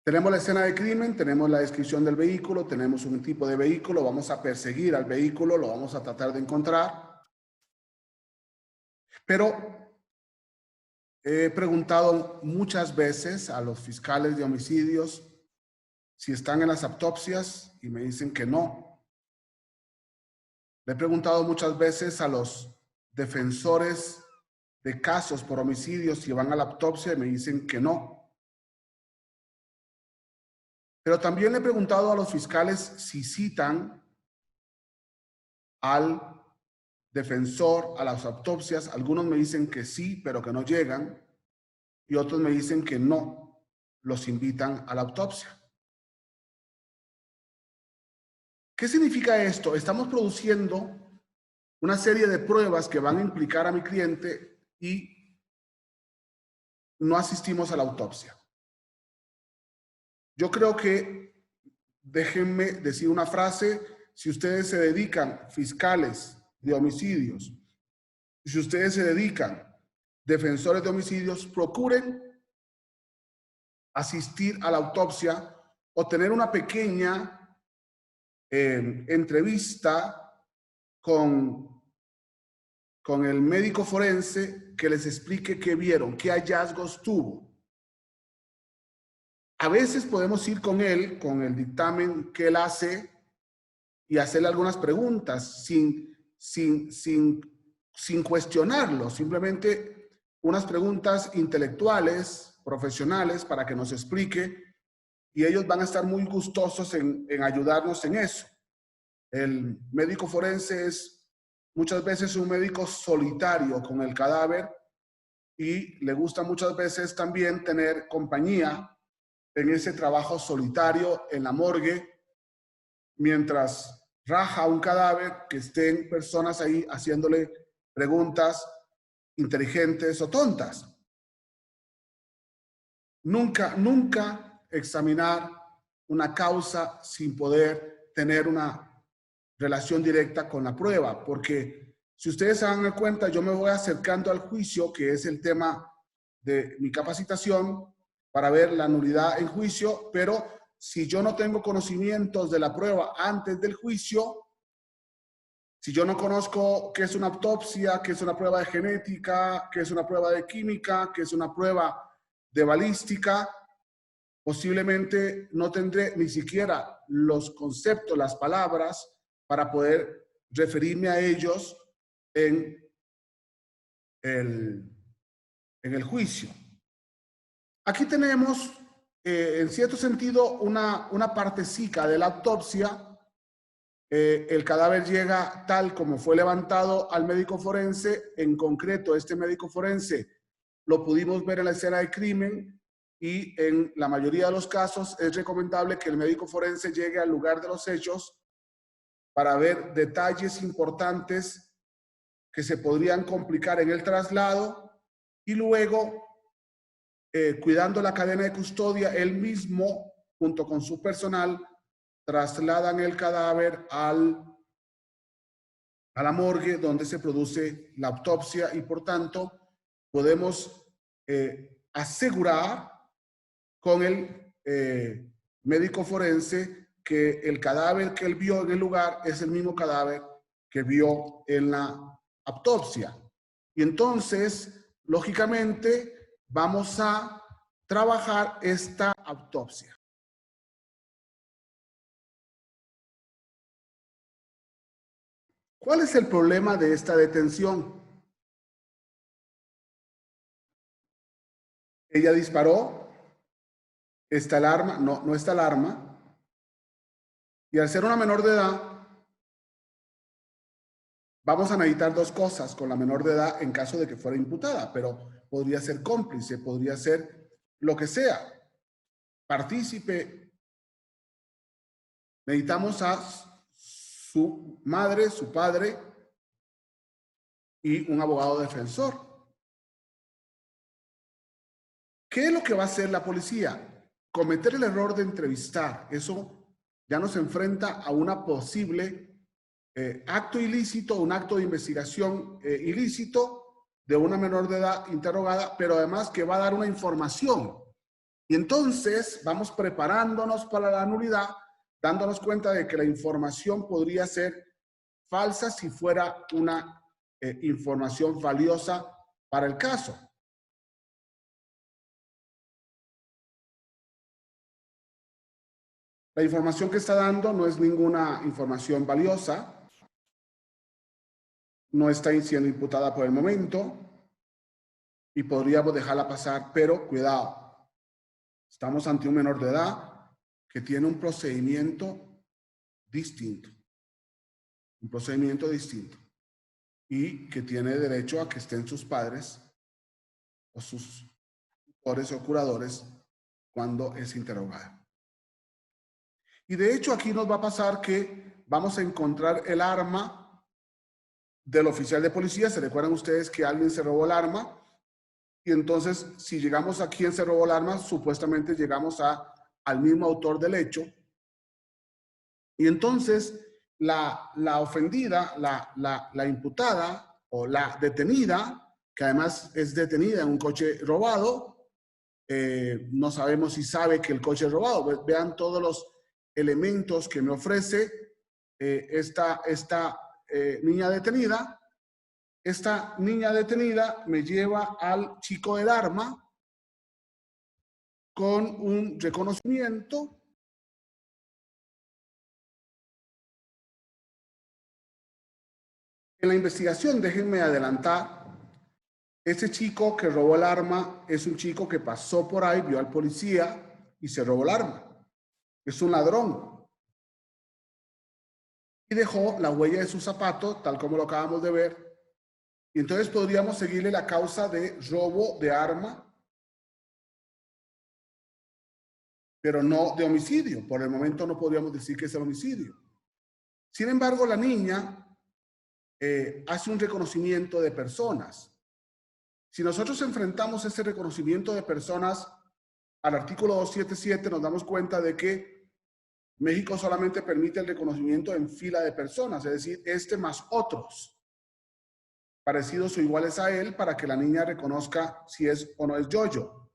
Tenemos la escena de crimen, tenemos la descripción del vehículo, tenemos un tipo de vehículo, vamos a perseguir al vehículo, lo vamos a tratar de encontrar. Pero he preguntado muchas veces a los fiscales de homicidios si están en las autopsias y me dicen que no. Le he preguntado muchas veces a los defensores de casos por homicidios si van a la autopsia y me dicen que no. Pero también le he preguntado a los fiscales si citan al defensor a las autopsias. Algunos me dicen que sí, pero que no llegan. Y otros me dicen que no los invitan a la autopsia. ¿Qué significa esto? Estamos produciendo una serie de pruebas que van a implicar a mi cliente y no asistimos a la autopsia. Yo creo que, déjenme decir una frase, si ustedes se dedican, fiscales de homicidios, si ustedes se dedican, defensores de homicidios, procuren asistir a la autopsia o tener una pequeña entrevista con el médico forense que les explique qué vieron, qué hallazgos tuvo. A veces podemos ir con él, con el dictamen que él hace y hacerle algunas preguntas sin cuestionarlo, simplemente unas preguntas intelectuales, profesionales, para que nos explique, y ellos van a estar muy gustosos en ayudarnos en eso. El médico forense es muchas veces un médico solitario con el cadáver y le gusta muchas veces también tener compañía en ese trabajo solitario en la morgue, mientras raja un cadáver, que estén personas ahí haciéndole preguntas inteligentes o tontas. Nunca examinar una causa sin poder tener una relación directa con la prueba, porque si ustedes se dan cuenta, yo me voy acercando al juicio, que es el tema de mi capacitación para ver la nulidad en juicio, pero si yo no tengo conocimientos de la prueba antes del juicio, si yo no conozco qué es una autopsia, qué es una prueba de genética, qué es una prueba de química, qué es una prueba de balística, posiblemente no tendré ni siquiera los conceptos, las palabras para poder referirme a ellos en el juicio. Aquí tenemos, en cierto sentido, una partecica de la autopsia. El cadáver llega tal como fue levantado al médico forense. En concreto, este médico forense lo pudimos ver en la escena del crimen y en la mayoría de los casos es recomendable que el médico forense llegue al lugar de los hechos para ver detalles importantes que se podrían complicar en el traslado y luego, cuidando la cadena de custodia, él mismo, junto con su personal, trasladan el cadáver a la morgue donde se produce la autopsia y por tanto podemos asegurar con el médico forense que el cadáver que él vio en el lugar es el mismo cadáver que vio en la autopsia. Y entonces, lógicamente, vamos a trabajar esta autopsia. ¿Cuál es el problema de esta detención? Ella disparó, está el arma, no está el arma, y al ser una menor de edad, vamos a necesitar dos cosas con la menor de edad en caso de que fuera imputada, pero podría ser cómplice, podría ser lo que sea, partícipe. Necesitamos a su madre, su padre y un abogado defensor. ¿Qué es lo que va a hacer la policía? Cometer el error de entrevistar. Eso ya nos enfrenta a una posible acto ilícito, un acto de investigación ilícito de una menor de edad interrogada, pero además que va a dar una información. Y entonces vamos preparándonos para la nulidad, dándonos cuenta de que la información podría ser falsa si fuera una información valiosa para el caso. La información que está dando no es ninguna información valiosa, no está siendo imputada por el momento y podríamos dejarla pasar, pero cuidado, estamos ante un menor de edad que tiene un procedimiento distinto, y que tiene derecho a que estén sus padres o sus tutores o curadores cuando es interrogada. Y de hecho aquí nos va a pasar que vamos a encontrar el arma del oficial de policía. ¿Se recuerdan ustedes que alguien se robó el arma? Y entonces, si llegamos a quién se robó el arma, supuestamente llegamos al mismo autor del hecho. Y entonces, la ofendida, la imputada o la detenida, que además es detenida en un coche robado, no sabemos si sabe que el coche es robado. Vean todos los elementos que me ofrece esta niña detenida. Esta niña detenida me lleva al chico del arma con un reconocimiento. En la investigación, déjenme adelantar, ese chico que robó el arma es un chico que pasó por ahí, vio al policía y se robó el arma. Es un ladrón. Y dejó la huella de su zapato, tal como lo acabamos de ver. Y entonces podríamos seguirle la causa de robo de arma, pero no de homicidio. Por el momento no podríamos decir que es el homicidio. Sin embargo, la niña hace un reconocimiento de personas. Si nosotros enfrentamos ese reconocimiento de personas al artículo 277, nos damos cuenta de que México solamente permite el reconocimiento en fila de personas, es decir, este más otros. parecidos o iguales a él para que la niña reconozca si es o no es Yoyo.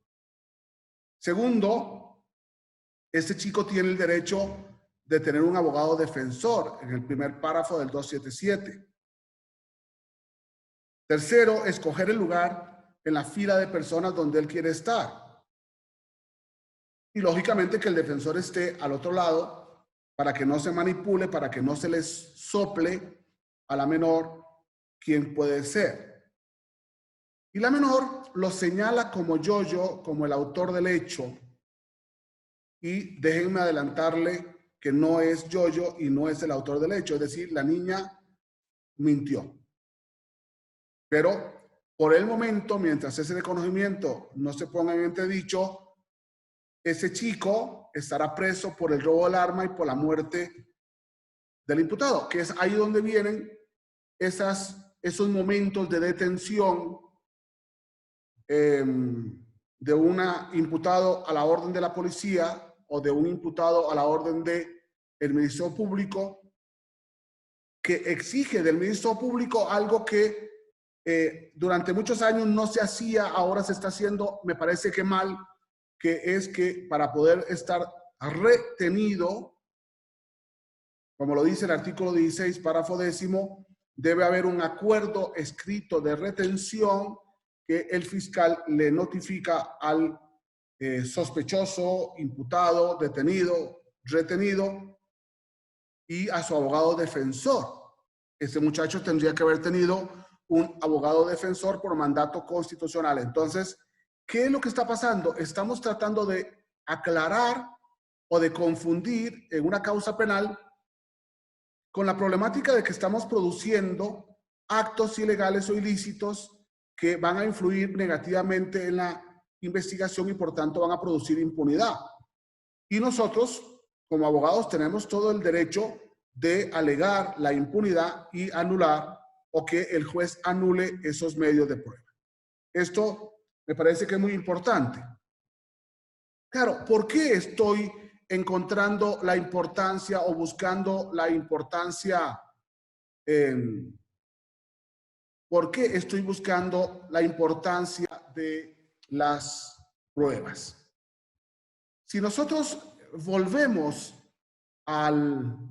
Segundo, este chico tiene el derecho de tener un abogado defensor en el primer párrafo del 277. Tercero, escoger el lugar en la fila de personas donde él quiere estar. Y lógicamente que el defensor esté al otro lado para que no se manipule, para que no se les sople a la menor quién puede ser. Y la menor lo señala como Yoyo, como el autor del hecho. Y déjenme adelantarle que no es Yoyo y no es el autor del hecho. Es decir, la niña mintió. Pero por el momento, mientras ese reconocimiento no se ponga en entredicho, ese chico estará preso por el robo del arma y por la muerte del imputado, que es ahí donde vienen esos momentos de detención de un imputado a la orden de la policía o de un imputado a la orden del Ministerio Público, que exige del Ministerio Público algo que durante muchos años no se hacía, ahora se está haciendo, me parece que mal, que es que para poder estar retenido, como lo dice el artículo 16, párrafo 10º, debe haber un acuerdo escrito de retención que el fiscal le notifica al sospechoso, imputado, detenido, retenido y a su abogado defensor. Ese muchacho tendría que haber tenido un abogado defensor por mandato constitucional. Entonces, ¿qué es lo que está pasando? Estamos tratando de aclarar o de confundir en una causa penal con la problemática de que estamos produciendo actos ilegales o ilícitos que van a influir negativamente en la investigación y por tanto van a producir impunidad. Y nosotros, como abogados, tenemos todo el derecho de alegar la impunidad y anular o que el juez anule esos medios de prueba. Esto me parece que es muy importante. Claro, ¿por qué estoy encontrando la importancia o buscando la importancia? ¿Por qué estoy buscando la importancia de las pruebas? Si nosotros volvemos al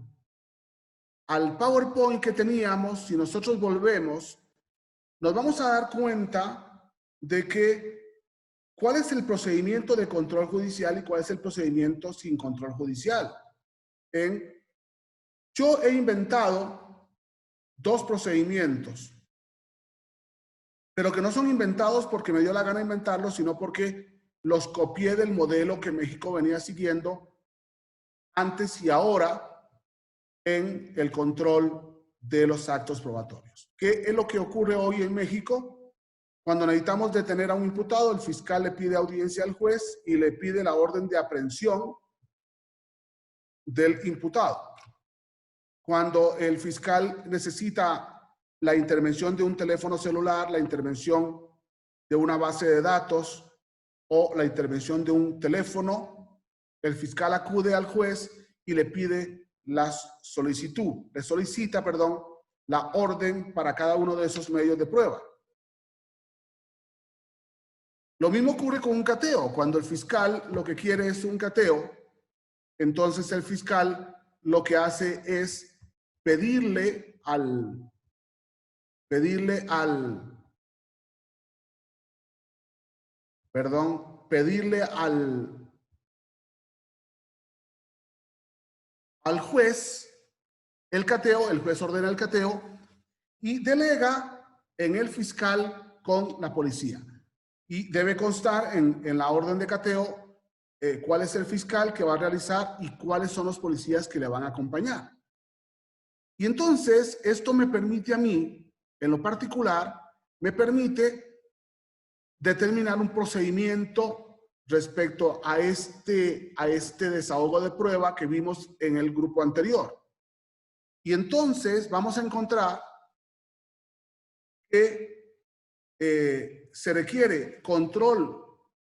PowerPoint que teníamos, si nosotros volvemos, nos vamos a dar cuenta de que cuál es el procedimiento de control judicial y cuál es el procedimiento sin control judicial. Yo he inventado dos procedimientos, pero que no son inventados porque me dio la gana de inventarlos, sino porque los copié del modelo que México venía siguiendo antes y ahora en el control de los actos probatorios. ¿Qué es lo que ocurre hoy en México? Cuando necesitamos detener a un imputado, el fiscal le pide audiencia al juez y le pide la orden de aprehensión del imputado. Cuando el fiscal necesita la intervención de un teléfono celular, la intervención de una base de datos o la intervención de un teléfono, el fiscal acude al juez y le pide le solicita la orden para cada uno de esos medios de prueba. Lo mismo ocurre con un cateo. Cuando el fiscal lo que quiere es un cateo, entonces el fiscal lo que hace es pedirle al juez el cateo, el juez ordena el cateo y delega en el fiscal con la policía. Y debe constar en la orden de cateo cuál es el fiscal que va a realizar y cuáles son los policías que le van a acompañar. Y entonces esto me permite a mí, en lo particular, me permite determinar un procedimiento respecto a este desahogo de prueba que vimos en el grupo anterior. Y entonces vamos a encontrar que se requiere control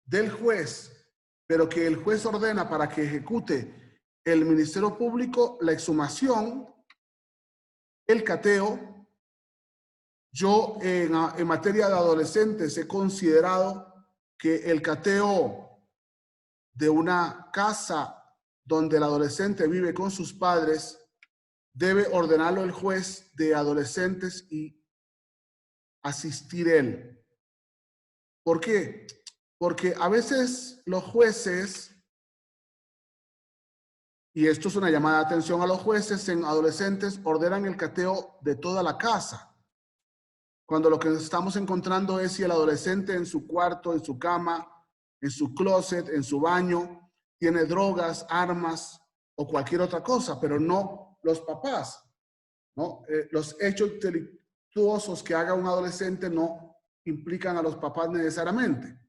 del juez, pero que el juez ordena para que ejecute el Ministerio Público la exhumación, el cateo Yo en materia de adolescentes he considerado que el cateo de una casa donde el adolescente vive con sus padres debe ordenarlo el juez de adolescentes y asistir él. ¿Por qué? Porque a veces los jueces, y esto es una llamada de atención a los jueces en adolescentes, ordenan el cateo de toda la casa. Cuando lo que estamos encontrando es si el adolescente en su cuarto, en su cama, en su closet, en su baño, tiene drogas, armas o cualquier otra cosa, pero no los papás, ¿no? Los hechos delictuosos que haga un adolescente no implican a los papás necesariamente.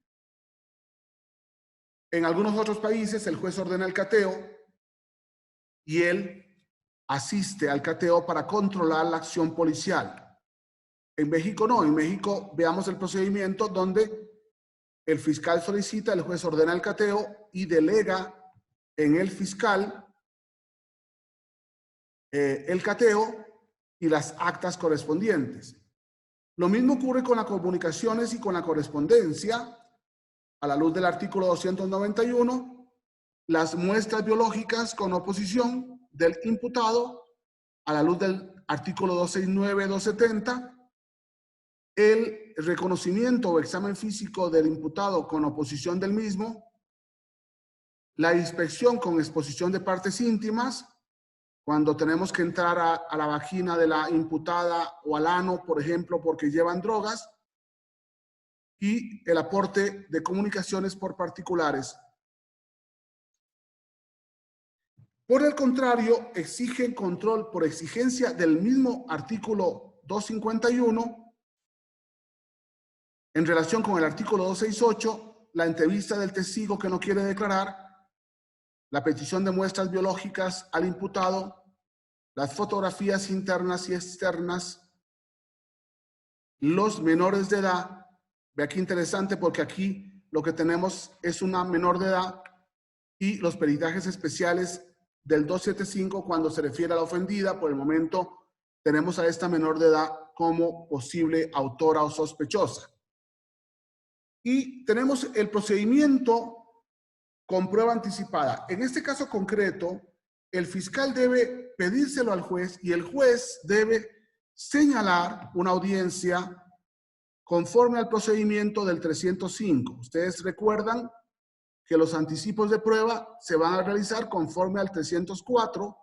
En algunos otros países el juez ordena el cateo y él asiste al cateo para controlar la acción policial. En México no, en México veamos el procedimiento donde el fiscal solicita, el juez ordena el cateo y delega en el fiscal el cateo y las actas correspondientes. Lo mismo ocurre con las comunicaciones y con la correspondencia. A la luz del artículo 291, las muestras biológicas con oposición del imputado, a la luz del artículo 269, 270, el reconocimiento o examen físico del imputado con oposición del mismo, la inspección con exposición de partes íntimas, cuando tenemos que entrar a la vagina de la imputada o al ano, por ejemplo, porque llevan drogas, y el aporte de comunicaciones por particulares. Por el contrario, exigen control por exigencia del mismo artículo 251 en relación con el artículo 268, la entrevista del testigo que no quiere declarar, la petición de muestras biológicas al imputado, las fotografías internas y externas, los menores de edad. Ve aquí interesante porque aquí lo que tenemos es una menor de edad y los peritajes especiales del 275 cuando se refiere a la ofendida. Por el momento tenemos a esta menor de edad como posible autora o sospechosa. Y tenemos el procedimiento con prueba anticipada. En este caso concreto, el fiscal debe pedírselo al juez y el juez debe señalar una audiencia conforme al procedimiento del 305. Ustedes recuerdan que los anticipos de prueba se van a realizar conforme al 304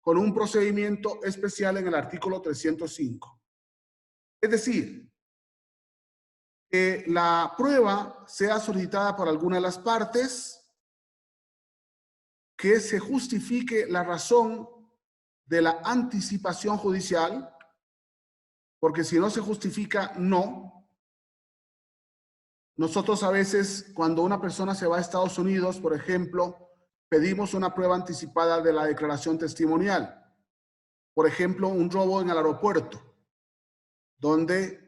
con un procedimiento especial en el artículo 305. Es decir, que la prueba sea solicitada por alguna de las partes, que se justifique la razón de la anticipación judicial, porque si no se justifica, no. Nosotros a veces, cuando una persona se va a Estados Unidos, por ejemplo, pedimos una prueba anticipada de la declaración testimonial. Por ejemplo, un robo en el aeropuerto, donde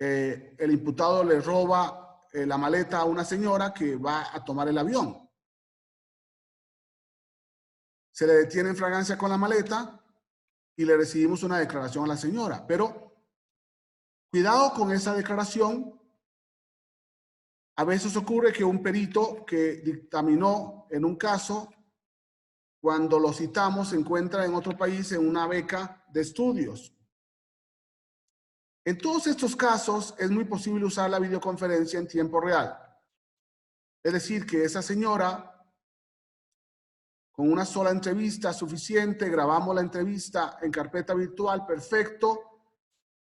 el imputado le roba la maleta a una señora que va a tomar el avión. Se le detiene en flagrancia con la maleta y le recibimos una declaración a la señora. Pero cuidado con esa declaración. A veces ocurre que un perito que dictaminó en un caso, cuando lo citamos, se encuentra en otro país en una beca de estudios. En todos estos casos es muy posible usar la videoconferencia en tiempo real. Es decir, que esa señora, con una sola entrevista suficiente, grabamos la entrevista en carpeta virtual, perfecto,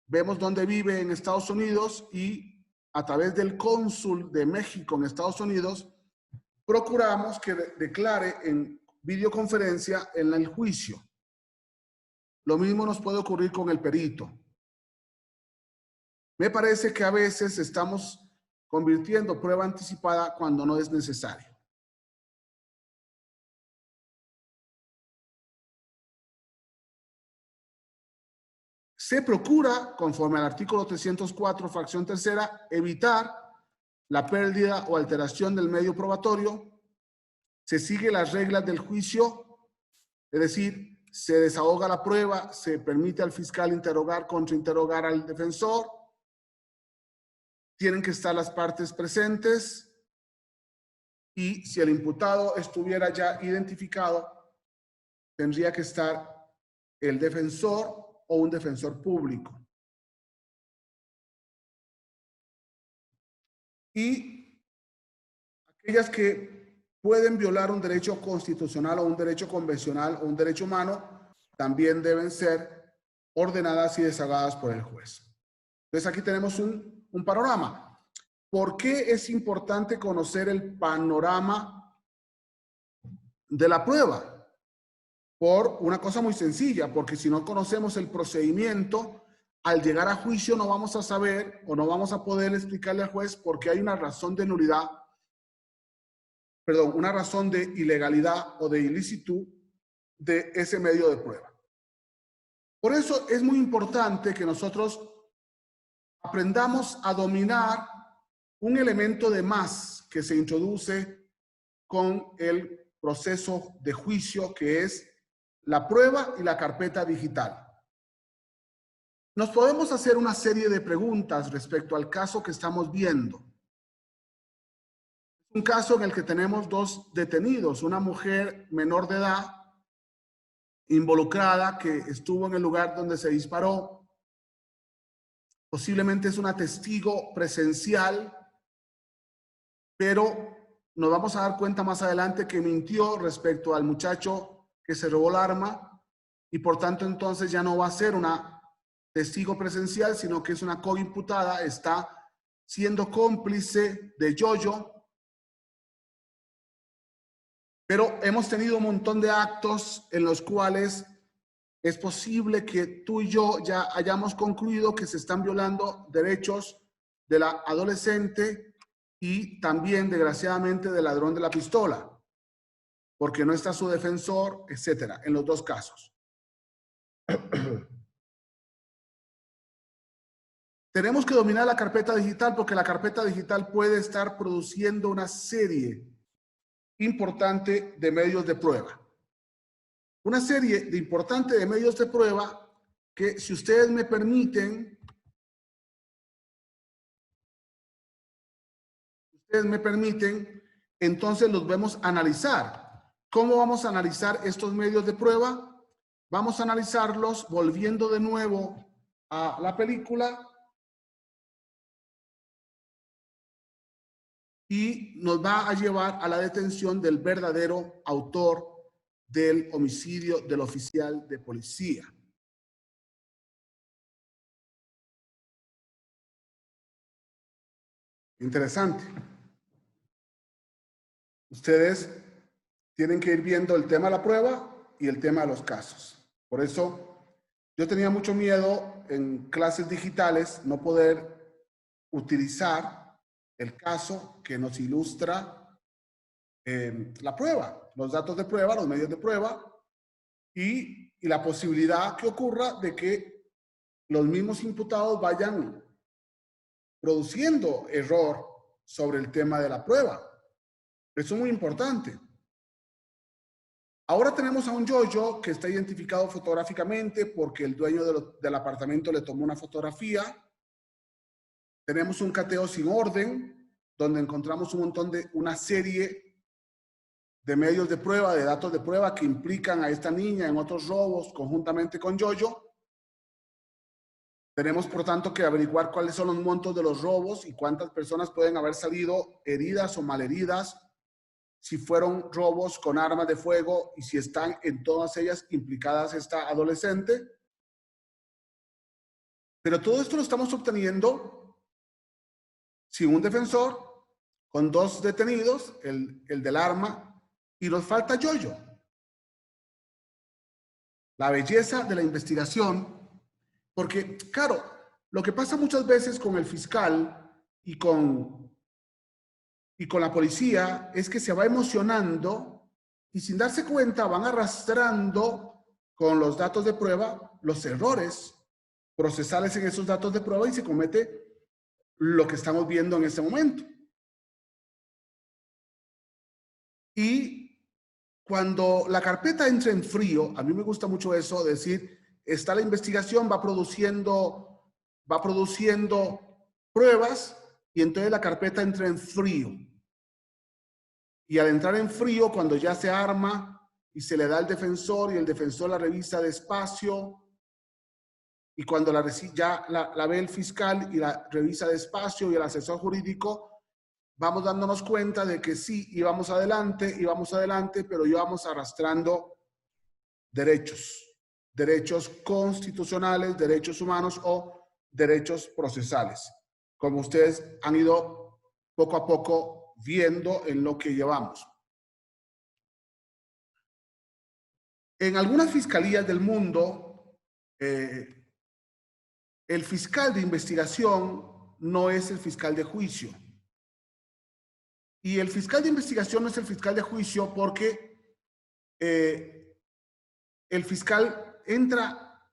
vemos dónde vive en Estados Unidos y a través del cónsul de México en Estados Unidos, procuramos que declare en videoconferencia en el juicio. Lo mismo nos puede ocurrir con el perito. Me parece que a veces estamos convirtiendo prueba anticipada cuando no es necesario. Se procura, conforme al artículo 304, fracción tercera, evitar la pérdida o alteración del medio probatorio. Se sigue las reglas del juicio, es decir, se desahoga la prueba, se permite al fiscal interrogar, contrainterrogar al defensor, tienen que estar las partes presentes y si el imputado estuviera ya identificado, tendría que estar el defensor o un defensor público. Y aquellas que pueden violar un derecho constitucional o un derecho convencional o un derecho humano, también deben ser ordenadas y desahogadas por el juez. Entonces aquí tenemos un panorama. ¿Por qué es importante conocer el panorama de la prueba? Por una cosa muy sencilla, porque si no conocemos el procedimiento, al llegar a juicio no vamos a saber o no vamos a poder explicarle al juez por qué hay una razón de nulidad, perdón, una razón de ilegalidad o de ilicitud de ese medio de prueba. Por eso es muy importante que nosotros aprendamos a dominar un elemento de más que se introduce con el proceso de juicio, que es la prueba y la carpeta digital. Nos podemos hacer una serie de preguntas respecto al caso que estamos viendo. Es un caso en el que tenemos dos detenidos, una mujer menor de edad involucrada que estuvo en el lugar donde se disparó. Posiblemente es una testigo presencial, pero nos vamos a dar cuenta más adelante que mintió respecto al muchacho que se robó el arma y por tanto entonces ya no va a ser una testigo presencial, sino que es una coimputada, está siendo cómplice de Yoyo. Pero hemos tenido un montón de actos en los cuales es posible que tú y yo ya hayamos concluido que se están violando derechos de la adolescente y también, desgraciadamente, del ladrón de la pistola, porque no está su defensor, etcétera, en los dos casos. Tenemos que dominar la carpeta digital porque la carpeta digital puede estar produciendo una serie importante de medios de prueba. Una serie de importante de medios de prueba que, si ustedes me permiten, entonces los vamos a analizar. ¿Cómo vamos a analizar estos medios de prueba? Vamos a analizarlos volviendo de nuevo a la película y nos va a llevar a la detención del verdadero autor del homicidio del oficial de policía. Interesante. Ustedes tienen que ir viendo el tema de la prueba y el tema de los casos. Por eso yo tenía mucho miedo en clases digitales no poder utilizar el caso que nos ilustra la prueba, los datos de prueba, los medios de prueba y la posibilidad que ocurra de que los mismos imputados vayan produciendo error sobre el tema de la prueba. Eso es muy importante. Ahora tenemos a un Yoyo que está identificado fotográficamente porque el dueño del apartamento le tomó una fotografía. Tenemos un cateo sin orden, donde encontramos una serie de medios de prueba, de datos de prueba que implican a esta niña en otros robos conjuntamente con Yoyo. Tenemos, por tanto, que averiguar cuáles son los montos de los robos y cuántas personas pueden haber salido heridas o malheridas, si fueron robos con armas de fuego y si están en todas ellas implicadas esta adolescente. Pero todo esto lo estamos obteniendo sin un defensor, con dos detenidos, el del arma, y nos falta Yoyo. La belleza de la investigación, porque, claro, lo que pasa muchas veces con el fiscal y con la policía es que se va emocionando y sin darse cuenta van arrastrando con los datos de prueba los errores procesales en esos datos de prueba y se comete lo que estamos viendo en este momento. Y cuando la carpeta entra en frío, a mí me gusta mucho eso, decir, está la investigación, va produciendo pruebas y entonces la carpeta entra en frío. Y al entrar en frío, cuando ya se arma y se le da al defensor y el defensor la revisa despacio, y cuando ya la ve el fiscal y la revisa despacio y el asesor jurídico, vamos dándonos cuenta de que sí, íbamos adelante, pero íbamos arrastrando derechos constitucionales, derechos humanos o derechos procesales, como ustedes han ido poco a poco viendo en lo que llevamos. En algunas fiscalías del mundo, el fiscal de investigación no es el fiscal de juicio. Y el fiscal de investigación no es el fiscal de juicio porque el fiscal entra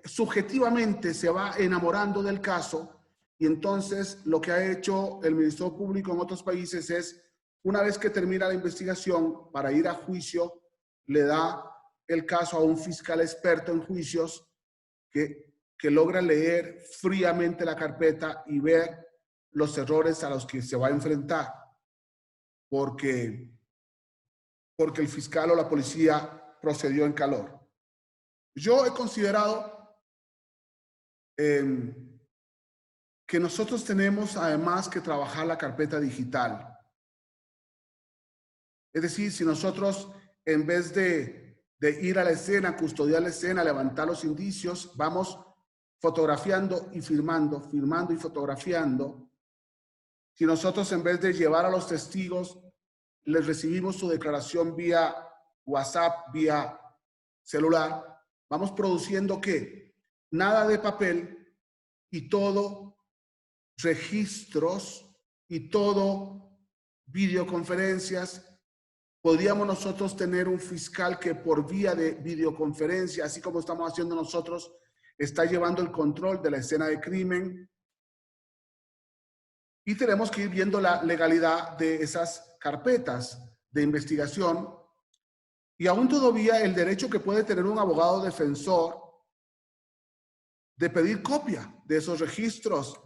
subjetivamente, se va enamorando del caso, y entonces lo que ha hecho el Ministerio Público en otros países es, una vez que termina la investigación, para ir a juicio, le da el caso a un fiscal experto en juicios que logra leer fríamente la carpeta y ver los errores a los que se va a enfrentar, porque el fiscal o la policía procedió en calor. Yo he considerado que nosotros tenemos además que trabajar la carpeta digital. Es decir, si nosotros en vez de ir a la escena, custodiar la escena, levantar los indicios, vamos fotografiando y firmando, firmando y fotografiando. Si nosotros en vez de llevar a los testigos, les recibimos su declaración vía WhatsApp, vía celular, vamos produciendo ¿qué? Nada de papel y todo registros y todo videoconferencias. Podríamos nosotros tener un fiscal que por vía de videoconferencia, así como estamos haciendo nosotros, está llevando el control de la escena de crimen. Y tenemos que ir viendo la legalidad de esas carpetas de investigación y aún todavía el derecho que puede tener un abogado defensor de pedir copia de esos registros.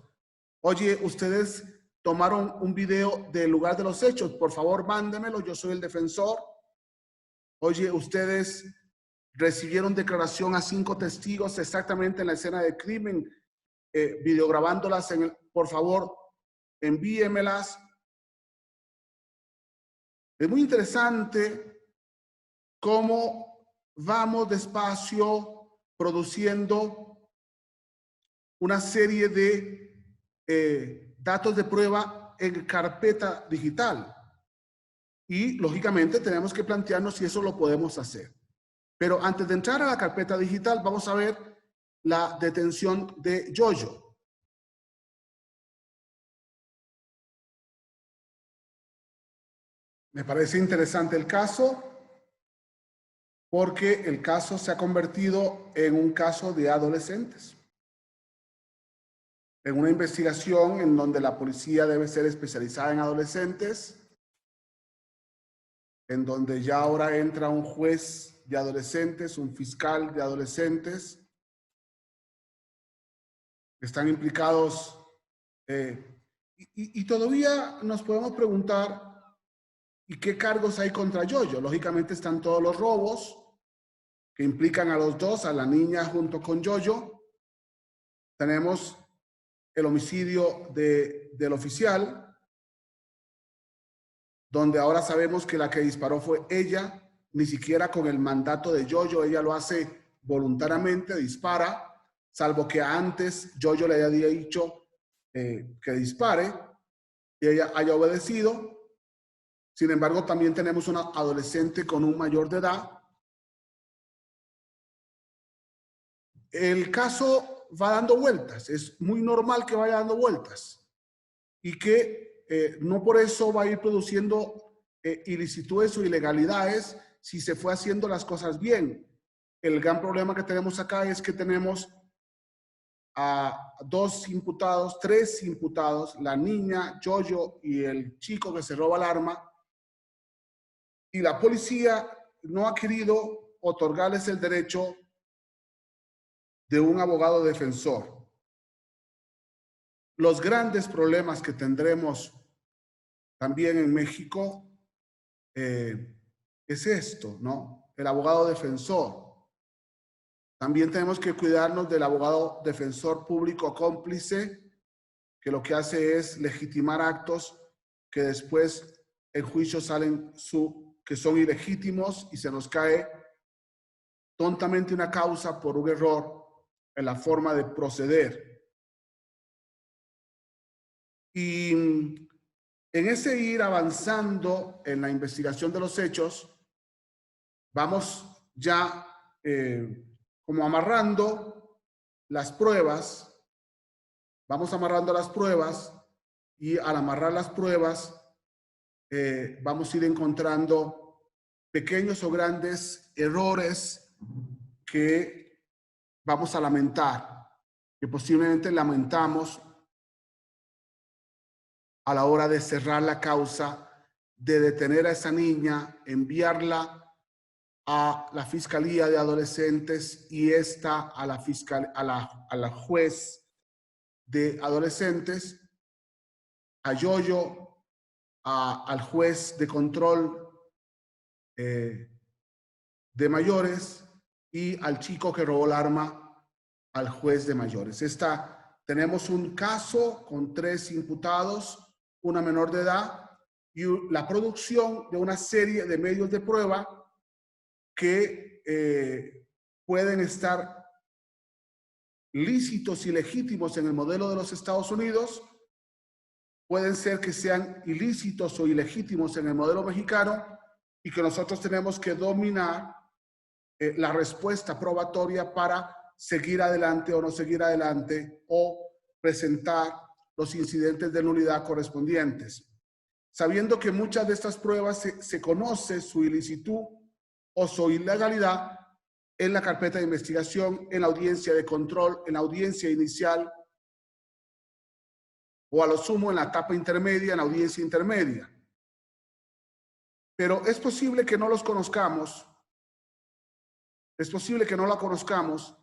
Oye, ustedes tomaron un video del lugar de los hechos, por favor mándemelo, yo soy el defensor. Oye, ustedes recibieron declaración a 5 testigos exactamente en la escena de crimen, videograbándolas, por favor, envíemelas. Es muy interesante cómo vamos despacio produciendo una serie de datos de prueba en carpeta digital. Y lógicamente tenemos que plantearnos si eso lo podemos hacer. Pero antes de entrar a la carpeta digital, vamos a ver la detención de Yoyo. Me parece interesante el caso porque el caso se ha convertido en un caso de adolescentes. En una investigación en donde la policía debe ser especializada en adolescentes, en donde ya ahora entra un juez de adolescentes, un fiscal de adolescentes. Están implicados y todavía nos podemos preguntar ¿y qué cargos hay contra Yoyo? Lógicamente están todos los robos que implican a los dos, a la niña junto con Yoyo. Tenemos el homicidio del oficial, donde ahora sabemos que la que disparó fue ella, ni siquiera con el mandato de Yoyo, ella lo hace voluntariamente, dispara, salvo que antes Yoyo le haya dicho que dispare y ella haya obedecido. Sin embargo, también tenemos una adolescente con un mayor de edad. El caso va dando vueltas, es muy normal que vaya dando vueltas y que no por eso va a ir produciendo ilicitudes o ilegalidades si se fue haciendo las cosas bien. El gran problema que tenemos acá es que tenemos a 2 imputados, 3 imputados, la niña, Yoyo y el chico que se roba el arma, y la policía no ha querido otorgarles el derecho de un abogado defensor. Los grandes problemas que tendremos también en México es esto, ¿no? El abogado defensor. También tenemos que cuidarnos del abogado defensor público cómplice, que lo que hace es legitimar actos que después en juicio salen que son ilegítimos y se nos cae tontamente una causa por un error en la forma de proceder. Y en ese ir avanzando en la investigación de los hechos, vamos ya como amarrando las pruebas, y al amarrar las pruebas vamos a ir encontrando pequeños o grandes errores que vamos a lamentar, que posiblemente lamentamos a la hora de cerrar la causa, de detener a esa niña, enviarla a la Fiscalía de Adolescentes y esta a la juez de adolescentes, a Yoyo, al juez de control de mayores y al chico que robó el arma al juez de mayores. Tenemos un caso con 3 imputados, una menor de edad y la producción de una serie de medios de prueba que pueden estar lícitos y legítimos en el modelo de los Estados Unidos, pueden ser que sean ilícitos o ilegítimos en el modelo mexicano y que nosotros tenemos que dominar la respuesta probatoria para seguir adelante o no seguir adelante o presentar los incidentes de nulidad correspondientes. Sabiendo que muchas de estas pruebas se conoce su ilicitud o su ilegalidad en la carpeta de investigación, en la audiencia de control, en la audiencia inicial o a lo sumo en la etapa intermedia, en la audiencia intermedia. Pero es posible que no los conozcamos, es posible que no la conozcamos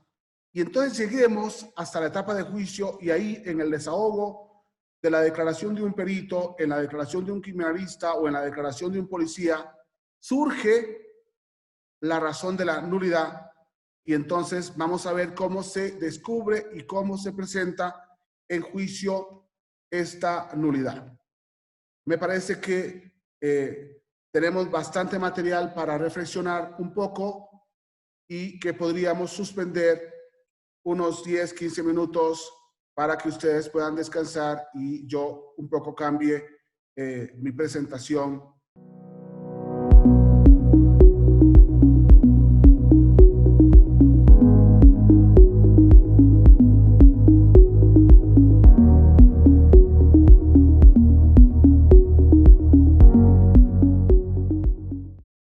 y entonces lleguemos hasta la etapa de juicio y ahí en el desahogo de la declaración de un perito, en la declaración de un criminalista o en la declaración de un policía, surge la razón de la nulidad y entonces vamos a ver cómo se descubre y cómo se presenta en juicio esta nulidad. Me parece que tenemos bastante material para reflexionar un poco y que podríamos suspender unos 10, 15 minutos para que ustedes puedan descansar y yo un poco cambie mi presentación